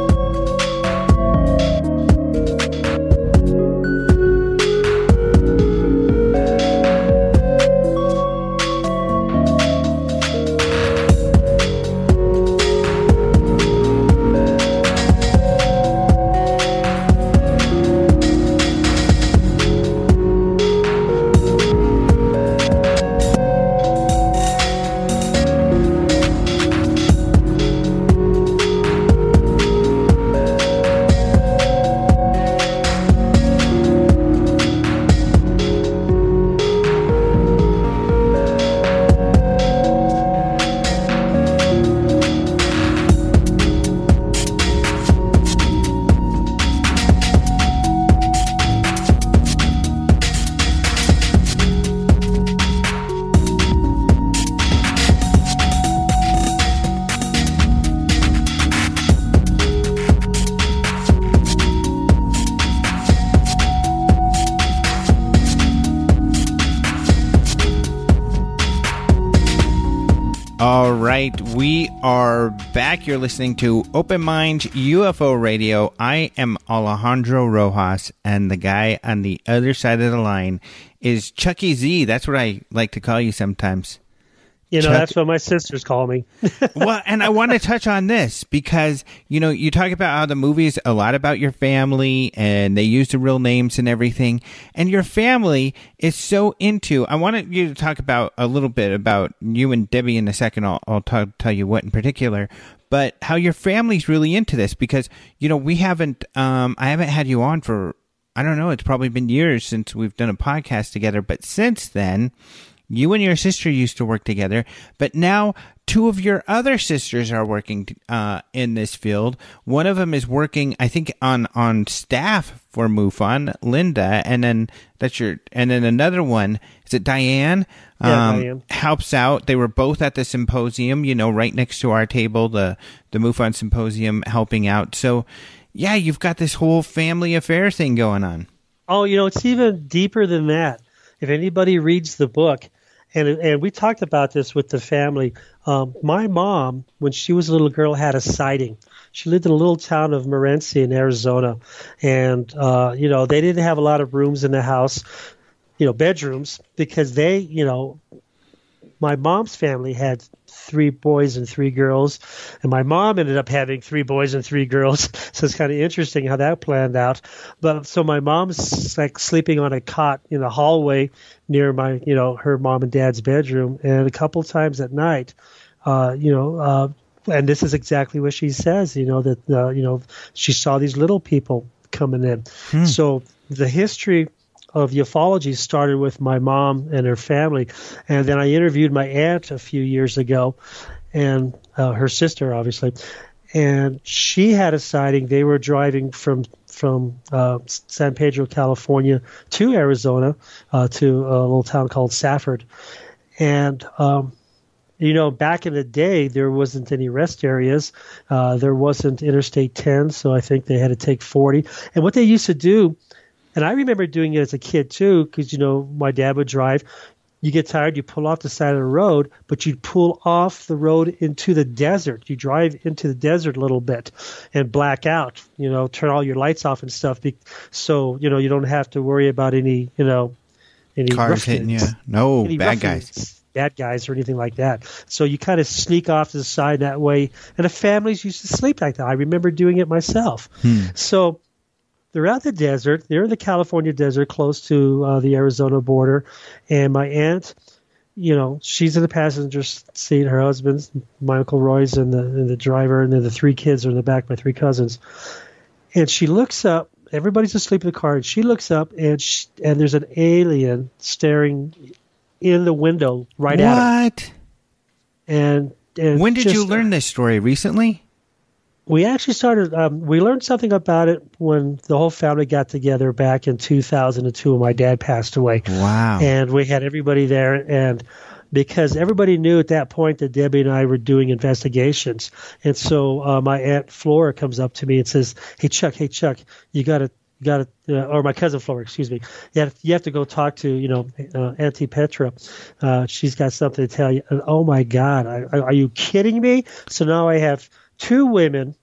All right, we are back. You're listening to Open Mind UFO Radio. I am Alejandro Rojas, and the guy on the other side of the line is Chucky Z. That's what I like to call you sometimes. You know, that's what my sisters call me. Well, and I want to touch on this because, you know, you talk about how the movie is a lot about your family and they use the real names and everything. And your family is so into, I wanted you to talk about a little bit about you and Debbie in a second. I'll tell you what in particular, but how your family's really into this because, you know, I haven't had you on for, I don't know, it's probably been years since we've done a podcast together. But since then, you and your sister used to work together, but now two of your other sisters are working in this field. One of them is working, I think, on staff for MUFON, Linda, and then another one, is it Diane? Diane helps out. They were both at the symposium, you know, right next to our table, the MUFON symposium, helping out. So, yeah, you've got this whole family affair thing going on. Oh, you know, it's even deeper than that. If anybody reads the book, and we talked about this with the family, my mom, when she was a little girl, had a sighting. She lived in a little town of Morenci in Arizona, and you know, they didn't have a lot of rooms in the house, you know, bedrooms, because they, you know, my mom's family had 3 boys and 3 girls, and my mom ended up having 3 boys and 3 girls. So it's kind of interesting how that planned out. But so my mom's like sleeping on a cot in the hallway near my, you know, her mom and dad's bedroom, and a couple times at night, you know, and this is exactly what she says, you know, that you know, she saw these little people coming in. So the history of ufology started with my mom and her family, and then I interviewed my aunt a few years ago, and her sister, obviously, and she had a sighting. They were driving from San Pedro, California, to Arizona, to a little town called Safford, and you know, back in the day, there wasn't any rest areas. There wasn't Interstate 10, so I think they had to take 40. And what they used to do, and I remember doing it as a kid too, because, you know, my dad would drive. You get tired, you pull off the side of the road, but you'd pull off the road into the desert. You drive into the desert a little bit and black out, you know, turn all your lights off and stuff. So, you know, you don't have to worry about any, you know, any cars hitting you. No, bad guys or anything like that. So you kind of sneak off to the side that way. And the families used to sleep like that. I remember doing it myself. So they're out the desert. They're in the California desert close to the Arizona border. And my aunt, you know, she's in the passenger seat. Her husband's, my Uncle Roy's, and the driver. And then the 3 kids are in the back, my 3 cousins. And she looks up. Everybody's asleep in the car. And she looks up, and there's an alien staring in the window right at her. What? And when did you learn this story? Recently? We actually started, we learned something about it when the whole family got together back in 2002 when my dad passed away. Wow. And we had everybody there, and because everybody knew at that point that Debbie and I were doing investigations. And so my Aunt Flora comes up to me and says, hey, Chuck, you got to, or my cousin Flora, excuse me. You have to go talk to, you know, Auntie Petra. She's got something to tell you. And, oh, my God, are you kidding me? So now I have 2 women,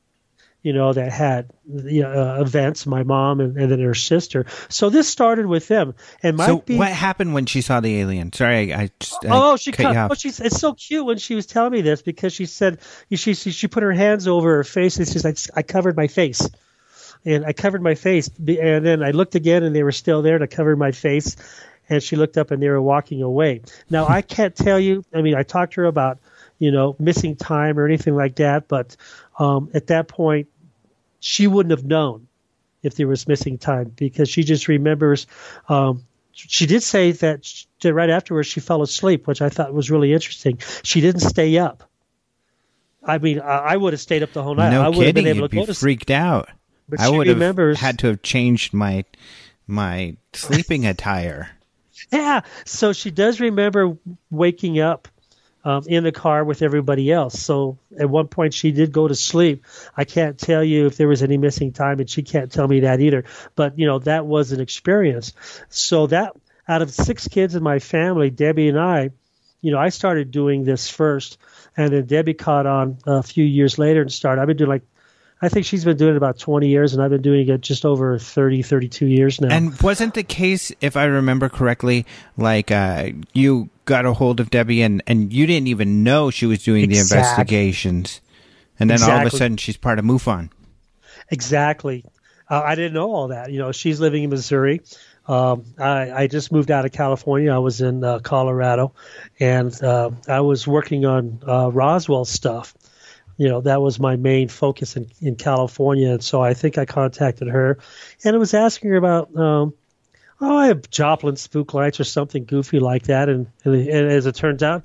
you know, that had events, my mom and then her sister. So this started with them. And what happened when she saw the alien? Sorry, she cut you off. It's so cute when she was telling me this, because she said she put her hands over her face and she's like, I covered my face. And I covered my face, and then I looked again and they were still there, and I covered my face, and she looked up and they were walking away. Now, I can't tell you, I mean, I talked to her about, you know, missing time or anything like that. But at that point, she wouldn't have known if there was missing time, because she just remembers. She did say that right afterwards she fell asleep, which I thought was really interesting. She didn't stay up. I mean, I would have stayed up the whole night. No I would have been able to go to freaked out. But I would have had to have changed my sleeping attire. Yeah, so she does remember waking up in the car with everybody else. So at one point she did go to sleep. I can't tell you if there was any missing time, and she can't tell me that either. But, you know, that was an experience. So that out of 6 kids in my family, Debbie and I, you know, I started doing this first. And then Debbie caught on a few years later and started. I've been doing I think she's been doing it about 20 years, and I've been doing it just over 30, 32 years now. And wasn't the case, if I remember correctly, you got a hold of Debbie and you didn't even know she was doing the investigations. And then all of a sudden she's part of MUFON. Exactly. I didn't know all that. She's living in Missouri. I just moved out of California. I was in Colorado, and I was working on Roswell stuff. That was my main focus in California. And so I think I contacted her, and I was asking her about, I have Joplin spook lights or something goofy like that. And as it turns out,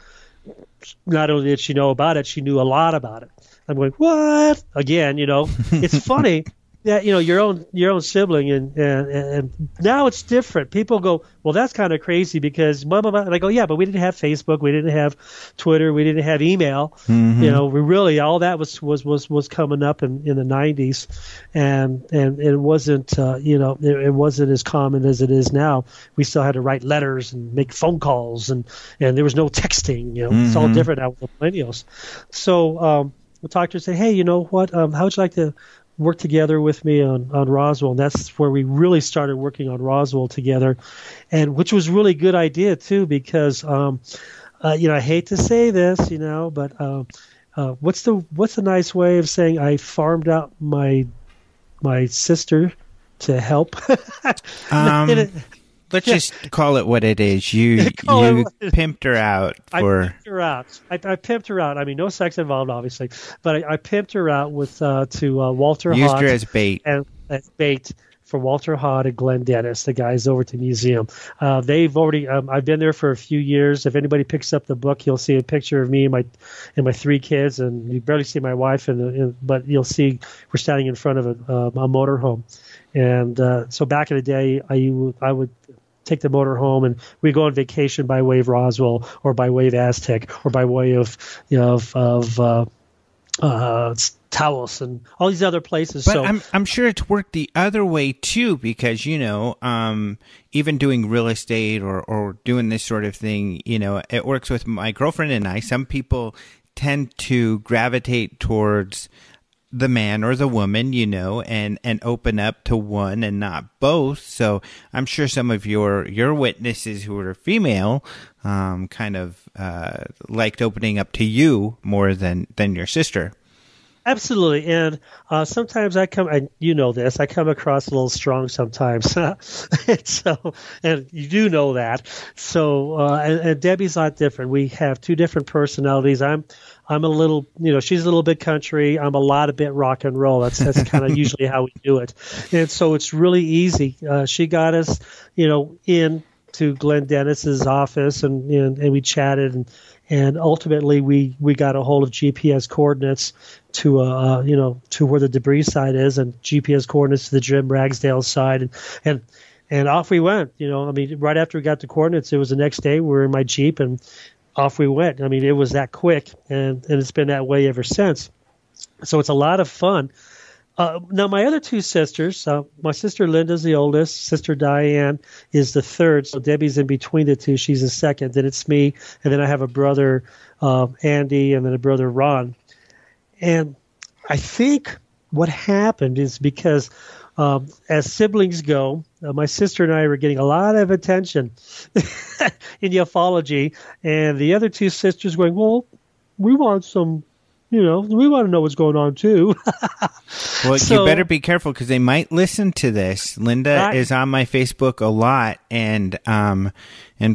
not only did she know about it, she knew a lot about it. I'm going, what? Again, it's funny. Yeah, your own sibling, and now it's different. People go, well, that's kind of crazy because blah blah blah. And I go, yeah, but we didn't have Facebook, we didn't have Twitter, we didn't have email. Mm-hmm. We really all that was coming up in the 90s, and it wasn't it wasn't as common as it is now. We still had to write letters and make phone calls, and there was no texting. Mm-hmm. It's all different now with the millennials. So we'll talk to her and say, hey, you know what? How would you like to work together with me on Roswell? And that's where we really started working on Roswell together, and which was really good idea too, because I hate to say this, but what's the nice way of saying I farmed out my sister to help? Let's just call it what it is. You pimped her out. I pimped her out. I pimped her out. I mean, no sex involved, obviously, but I pimped her out with to Walter Hott. Used her as bait. And as bait for Walter Hott and Glenn Dennis, the guys over at the museum. They've already. I've been there for a few years. If anybody picks up the book, you'll see a picture of me and my 3 kids, and you barely see my wife. But you'll see we're standing in front of a motorhome. And so back in the day, I would take the motorhome and we go on vacation by way of Roswell or by way of Aztec or by way of Taos and all these other places. But so I'm sure it's worked the other way too, because even doing real estate or doing this sort of thing, it works with my girlfriend and I. Some people tend to gravitate towards the man or the woman, and open up to one and not both. So I'm sure some of your witnesses who are female kind of liked opening up to you more than your sister. Absolutely. And sometimes I come across a little strong sometimes. and you do know that. So, and Debbie's not different. We have 2 different personalities. I'm a little, she's a little bit country. I'm a lot of bit rock and roll. That's kind of usually how we do it. And so it's really easy. She got us, in to Glenn Dennis's office and we chatted and ultimately we got a hold of GPS coordinates to to where the debris site is, and GPS coordinates to the Jim Ragsdale side, and off we went. Right after we got the coordinates, it was the next day. We were in my Jeep and off we went. I mean, it was that quick, and it's been that way ever since. So it's a lot of fun. Now, my other 2 sisters, my sister Linda's the oldest, sister Diane is the third, so Debbie's in between the 2. She's the second. Then it's me, and then I have a brother, Andy, and then a brother, Ron. And I think what happened is because as siblings go, my sister and I were getting a lot of attention in ufology, and the other 2 sisters going, well, we want some, we want to know what's going on too. Well, you better be careful because they might listen to this. Linda is on my Facebook a lot, and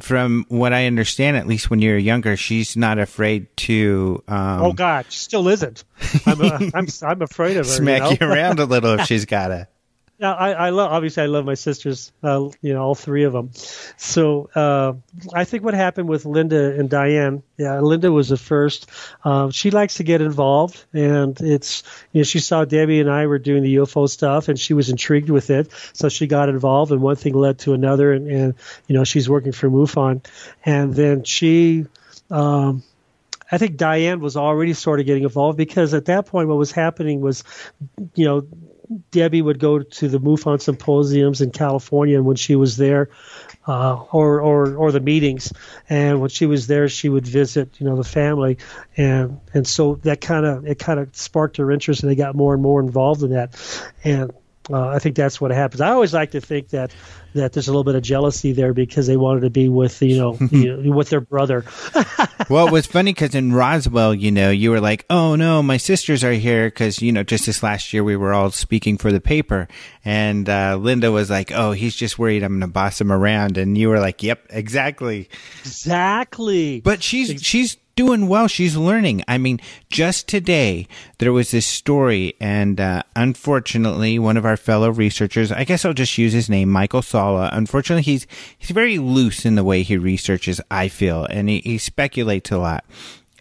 from what I understand, at least when you're younger, she's not afraid to. Oh God, she still isn't. I'm afraid of her. Smack you around a little if she's got to. Now, I love my sisters, all 3 of them. So I think what happened with Linda and Diane, Linda was the first. She likes to get involved, and it's, she saw Debbie and I were doing the UFO stuff, and she was intrigued with it. So she got involved, and one thing led to another, and she's working for MUFON. And then I think Diane was already sort of getting involved because at that point what was happening was, Debbie would go to the MUFON symposiums in California, and when she was there, or the meetings, and when she was there, she would visit, the family, and so that kind of sparked her interest, and they got more and more involved in that, and I think that's what happens. I always like to think that there's a little bit of jealousy there because they wanted to be with with their brother. Well, it was funny because in Roswell, you were like, "Oh no, my sisters are here," because just this last year we were all speaking for the paper, and Linda was like, "Oh, he's just worried I'm going to boss him around," and you were like, "Yep, exactly." But she's doing well. She's learning. I mean, just today there was this story, and unfortunately, one of our fellow researchers, I guess I'll just use his name, Michael Sala. Unfortunately, he's very loose in the way he researches, I feel, and he speculates a lot.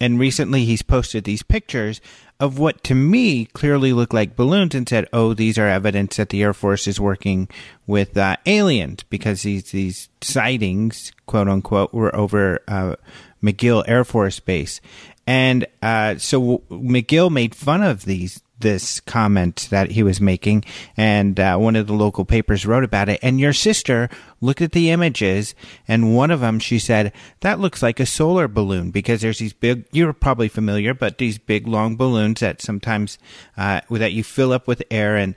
And recently, he's posted these pictures of what to me clearly look like balloons, and said, "Oh, these are evidence that the Air Force is working with aliens," because these sightings, quote unquote, were over McGill Air Force Base. And so McGill made fun of this comment that he was making, and one of the local papers wrote about it. And your sister looked at the images, and one of them, she said, "That looks like a solar balloon," because there's these big, you're probably familiar, but these big long balloons that sometimes that you fill up with air, and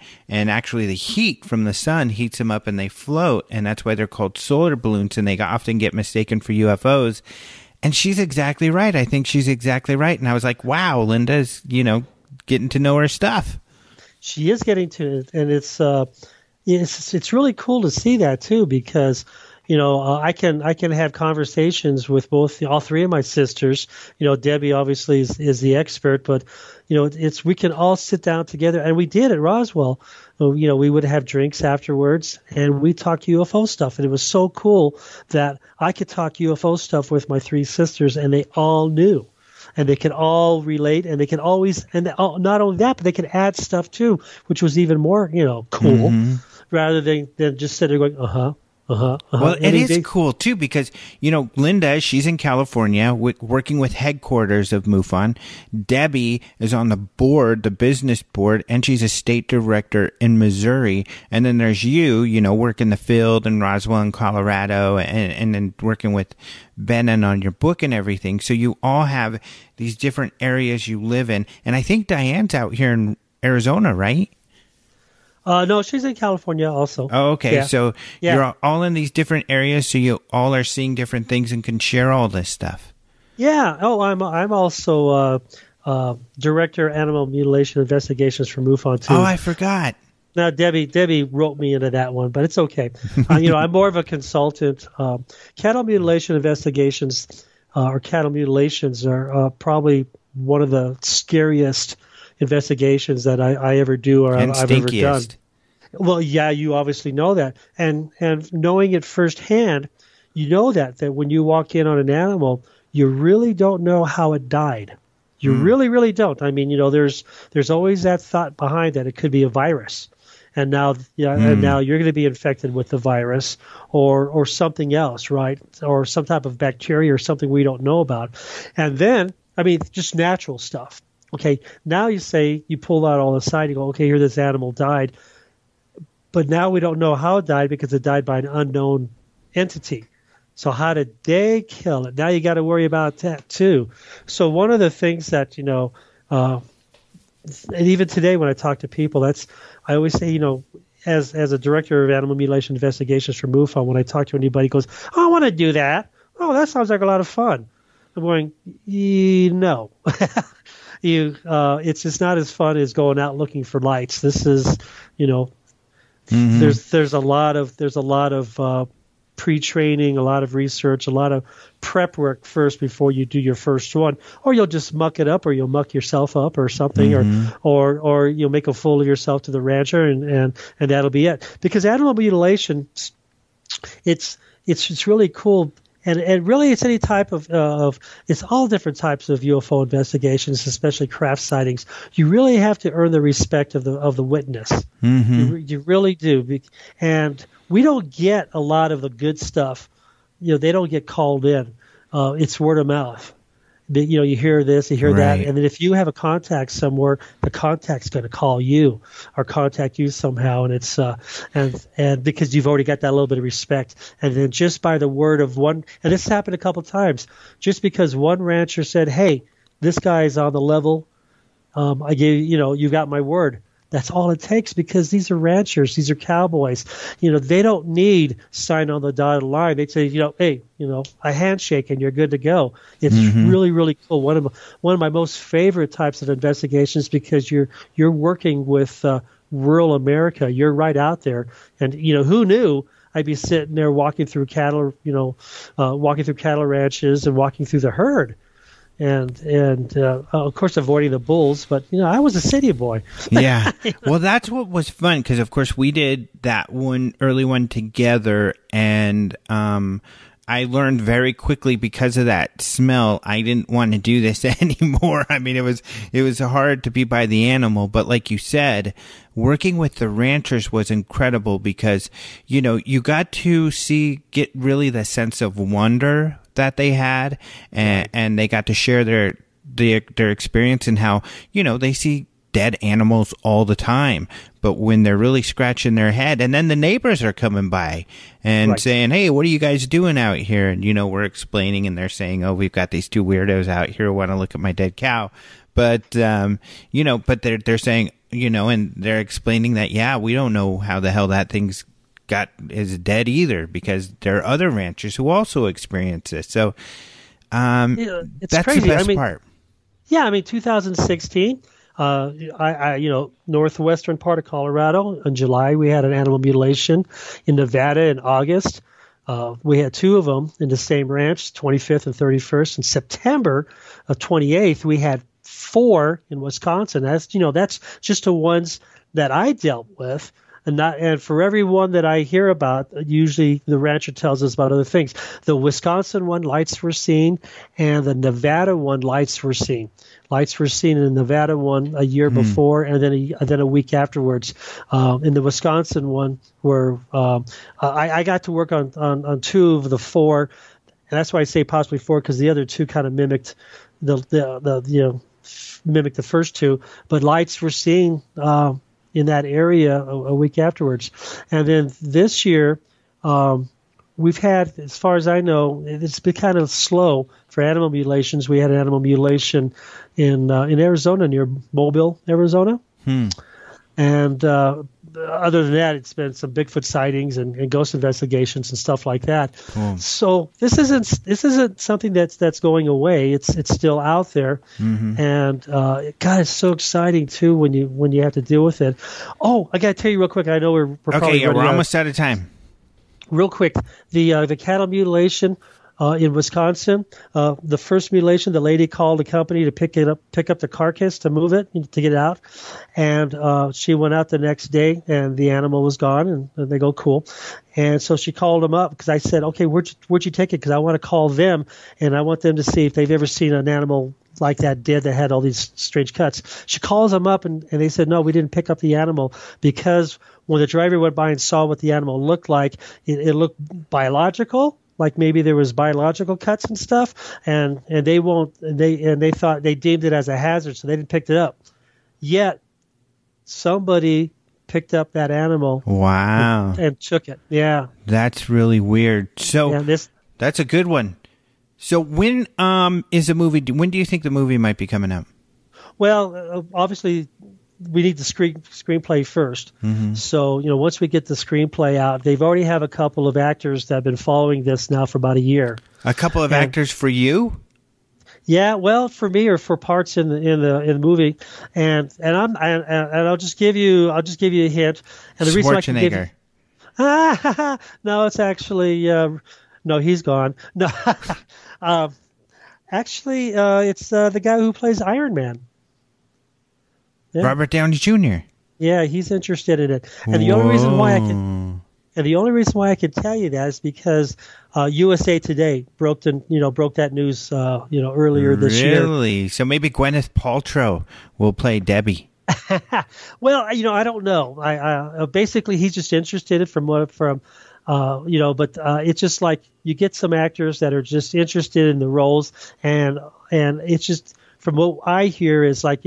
actually the heat from the sun heats them up and they float, and that's why they're called solar balloons, and they often get mistaken for UFOs. And she's exactly right. I think she's exactly right. And I was like, wow, Linda's, getting to know her stuff. She is getting to it, and it's really cool to see that too, because I can have conversations with all three of my sisters. Debbie obviously is the expert, but we can all sit down together, and we did at Roswell. We would have drinks afterwards, and we talked UFO stuff, and it was so cool that I could talk UFO stuff with my three sisters, and they all knew. And they could all relate, and they can always, and not only that, but they could add stuff too, which was even more, cool, rather than just sitting there going, Well, it is cool too, because Linda, she's in California working with headquarters of MUFON. Debbie is on the board, the business board, and she's a state director in Missouri. And then there's you, work in the field in Roswell and Colorado, and then working with Benin on your book and everything. So you all have these different areas you live in. And I think Diane's out here in Arizona, right? No, she's in California also. Oh, okay. Yeah. So you're all in these different areas, so you all are seeing different things and can share all this stuff. Yeah. Oh, I'm also director of animal mutilation investigations for MUFON too. Oh, I forgot. Now, Debbie wrote me into that one, but it's okay. I'm more of a consultant. Cattle mutilation investigations or cattle mutilations are probably one of the scariest investigations that I ever do or I've ever done. Well, yeah, you obviously know that, and knowing it firsthand, you know that when you walk in on an animal, you really don't know how it died. You really, really don't. I mean, there's always that thought behind that it could be a virus, and now now you're going to be infected with the virus or something else, right? Or some type of bacteria or something we don't know about, and then just natural stuff. Okay, now you pull out all the side, you go, okay, here this animal died, but now we don't know how it died because it died by an unknown entity. So how did they kill it? Now you got to worry about that too. So one of the things that, and even today when I talk to people, I always say, as a director of animal mutilation investigations for MUFON, when I talk to anybody, goes, oh, I want to do that. Oh, that sounds like a lot of fun. I'm going, no. It's just not as fun as going out looking for lights. This is, there's a lot of pre-training, a lot of research, a lot of prep work first before you do your first one, or you'll just muck it up, or you'll muck yourself up, or something, or you'll make a fool of yourself to the rancher, and that'll be it. Because animal mutilation, it's really cool. And really, it's any type of it's all different types of UFO investigations, especially craft sightings. You really have to earn the respect of the witness. You really do. And we don't get a lot of the good stuff. They don't get called in. It's word of mouth. You hear this, you hear that, Right. and then if you have a contact somewhere, the contact's going to call you or contact you somehow, and it's and because you've already got that little bit of respect, and then just by the word of one, and this happened a couple times, just because one rancher said, "Hey, this guy's on the level, I gave you got my word." That's all it takes, because these are ranchers, these are cowboys. They don't need sign on the dotted line. They say, hey, a handshake and you're good to go. It's really, really cool. One of my most favorite types of investigations, because you're working with rural America. You're right out there, and who knew I'd be sitting there walking through cattle ranches and walking through the herd. And of course, avoiding the bulls. But, I was a city boy. Yeah. Well, that's what was fun, because, of course, we did that early one together. And I learned very quickly, because of that smell, I didn't want to do this anymore. I mean, it was hard to be by the animal. But like you said, working with the ranchers was incredible, because, you got to get really the sense of wonder that they had, and they got to share their experience, and how, they see dead animals all the time, but when they're really scratching their head, and then the neighbors are coming by and saying, "Hey, what are you guys doing out here?" And, we're explaining, and they're saying, "Oh, we've got these two weirdos out here who want to look at my dead cow." But, but they're saying, and they're explaining that, yeah, we don't know how the hell that thing's is dead either, because there are other ranchers who also experience this. So it's that's crazy. the best part. Yeah, 2016, I northwestern part of Colorado. In July, we had an animal mutilation. In Nevada, in August, we had two of them in the same ranch, 25th and 31st. In September of 28th, we had 4 in Wisconsin. That's just the ones that I dealt with. And for every one that I hear about, usually the rancher tells us about other things. The Wisconsin one, lights were seen, and the Nevada one, lights were seen. Lights were seen in the Nevada one a year before, and then a week afterwards. In the Wisconsin one, where I got to work on 2 of the 4, and that's why I say possibly 4, because the other 2 kind of mimicked mimicked the first 2. But lights were seen in that area a week afterwards. And then this year, we've had, as far as I know, it's been kind of slow for animal mutilations. We had an animal mutilation in Arizona, near Mobile, Arizona. And other than that, it's been some Bigfoot sightings and ghost investigations and stuff like that. Cool. So this isn't something that's going away. It's still out there, and God, it's so exciting too when you have to deal with it. Oh, I got to tell you real quick. I know we're probably we're almost out of time. Real quick, the cattle mutilation. In Wisconsin, the first mutilation, the lady called the company to pick up the carcass to move it, to get it out, and she went out the next day, and the animal was gone, and they go, cool. And so she called them up, because I said, okay, where'd you take it? Because I want to call them, and I want them to see if they've ever seen an animal like that dead that had all these strange cuts. She calls them up, and they said, no, we didn't pick up the animal, because when the driver went by and saw what the animal looked like, it looked biological. Like maybe there was biological cuts and stuff, and they thought, they deemed it as a hazard, so they didn't pick it up. Yet somebody picked up that animal. Wow. And took it. Yeah. That's really weird. So that's a good one. So when is a movie? When do you think the movie might be coming out? Well, obviously, we need the screenplay first. So, once we get the screenplay out, they've already have a couple of actors that have been following this now for about a year. A couple of actors for you? Yeah, well, for me, or for parts in the movie, and I'll just give you a hint. And the reason I can give you, no, it's actually no, he's gone. No, actually, it's the guy who plays Iron Man. Yeah. Robert Downey Jr. Yeah, he's interested in it, and the only reason why I can tell you that is because USA Today broke that news earlier this year. Really? So maybe Gwyneth Paltrow will play Debbie. Well, I don't know. I basically, he's just interested from But it's just like you get some actors that are just interested in the roles, and it's just, from what I hear, is like,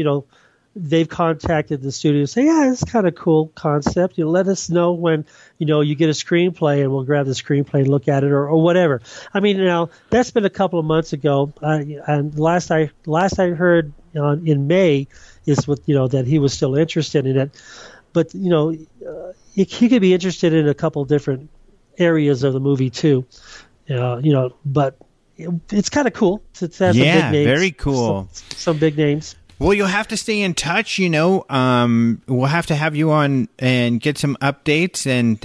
they've contacted the studio and say, yeah, it's kind of cool concept. Let us know when, you get a screenplay, and we'll grab the screenplay and look at it, or whatever. I mean, that's been a couple of months ago. And last I heard in May is that he was still interested in it. But, he could be interested in a couple different areas of the movie too. But it's kind of cool to have some big names. Very cool. Some big names. Well, you'll have to stay in touch, we'll have to have you on and get some updates, and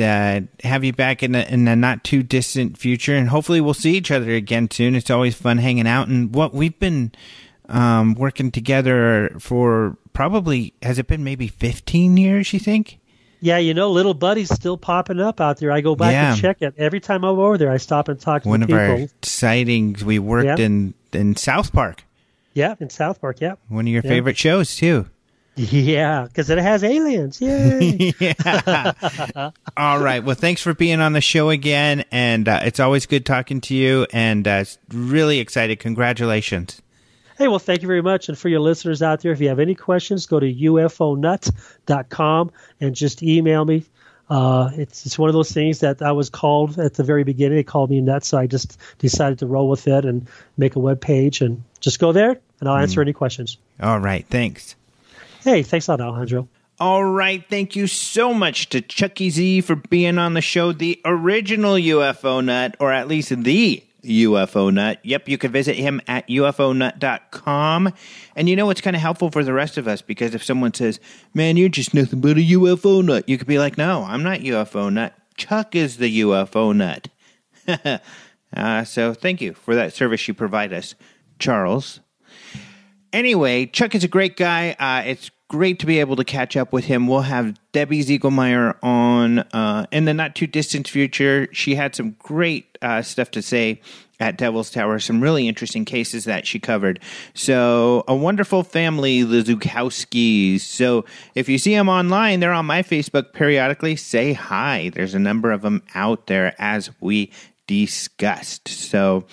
have you back in a not too distant future, and hopefully we'll see each other again soon. It's always fun hanging out, and what we've been working together for probably, has it been maybe 15 years, you think? Yeah, little buddy's still popping up out there. I go back and check it. Every time I'm over there, I stop and talk to the people. One of our sightings, we worked in South Park. Yeah, in South Park, yeah. One of your favorite shows, too. Yeah, because it has aliens. Yay! All right. Well, thanks for being on the show again, and it's always good talking to you, and really excited. Congratulations. Hey, well, thank you very much. And for your listeners out there, if you have any questions, go to ufonut.com and just email me. It's one of those things that I was called at the very beginning. They called me nuts, so I just decided to roll with it and make a web page, and just go there, and I'll answer any questions. All right. Thanks. Hey, thanks a lot, Alejandro. All right. Thank you so much to Chucky Z for being on the show, the original UFO Nut, or at least the UFO Nut. Yep, you can visit him at ufonut.com. And it's kind of helpful for the rest of us, because if someone says, man, you're just nothing but a UFO nut, you could be like, no, I'm not UFO Nut. Chuck is the UFO Nut. So thank you for that service you provide us, Charles. Anyway, Chuck is a great guy. It's great to be able to catch up with him. We'll have Debbie Ziegelmeyer on in the not-too-distant future. She had some great stuff to say at Devil's Tower, some really interesting cases that she covered. So, a wonderful family, the Zukowskis. So, if you see them online, they're on my Facebook periodically. Say hi. There's a number of them out there, as we discussed. So,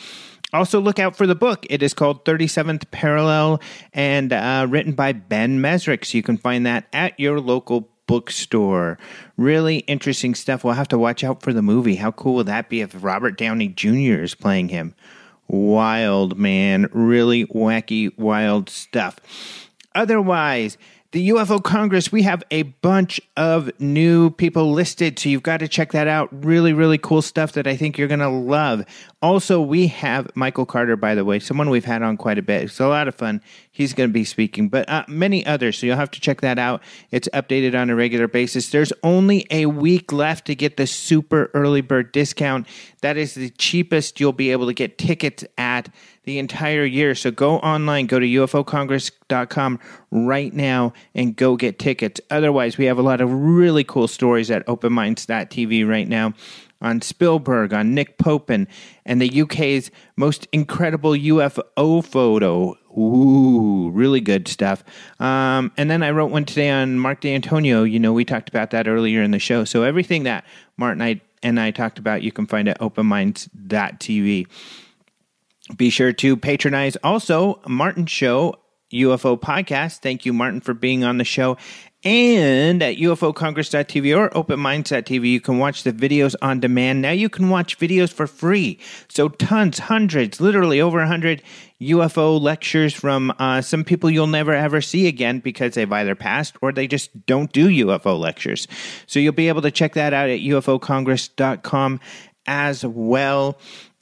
also look out for the book. It is called 37th Parallel, and written by Ben Mesrick. So you can find that at your local bookstore. Really interesting stuff. We'll have to watch out for the movie. How cool would that be if Robert Downey Jr. is playing him? Wild, man. Really wacky, wild stuff. Otherwise, the UFO Congress, we have a bunch of new people listed, so you've got to check that out. Really, really cool stuff that I think you're going to love. Also, we have Michael Carter, by the way, someone we've had on quite a bit. It's a lot of fun. He's going to be speaking, but many others, so you'll have to check that out. It's updated on a regular basis. There's only a week left to get the super early bird discount. That is the cheapest you'll be able to get tickets at the entire year. So go online, go to ufocongress.com right now and go get tickets. Otherwise, we have a lot of really cool stories at openminds.tv right now on Spielberg, on Nick Popen, and the UK's most incredible UFO photo. Ooh, really good stuff. And then I wrote one today on Mark D'Antonio. We talked about that earlier in the show. So everything that Martin and I talked about, you can find at openminds.tv. Be sure to patronize also Martin's show, UFO Podcast. Thank you, Martin, for being on the show. And at ufocongress.tv or openminds.tv, you can watch the videos on demand. Now you can watch videos for free. So tons, hundreds, literally over 100 UFO lectures from some people you'll never ever see again because they've either passed or they just don't do UFO lectures. So you'll be able to check that out at ufocongress.com as well.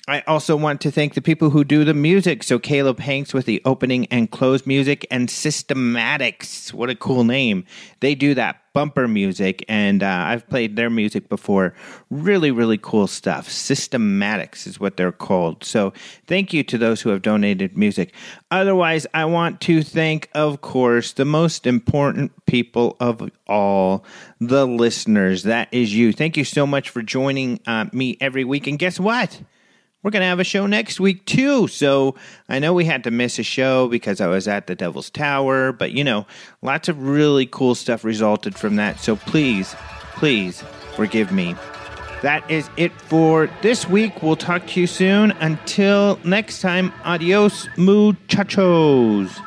I also want to thank the people who do the music. So Caleb Hanks with the opening and close music, and Systematics. What a cool name. They do that bumper music, and I've played their music before. Really, really cool stuff. Systematics is what they're called. So thank you to those who have donated music. Otherwise, I want to thank, of course, the most important people of all, the listeners. That is you. Thank you so much for joining me every week. And guess what? We're going to have a show next week, too. So I know we had to miss a show because I was at the Devil's Tower. But, lots of really cool stuff resulted from that. So please, please forgive me. that is it for this week. We'll talk to you soon. Until next time, adios, muchachos.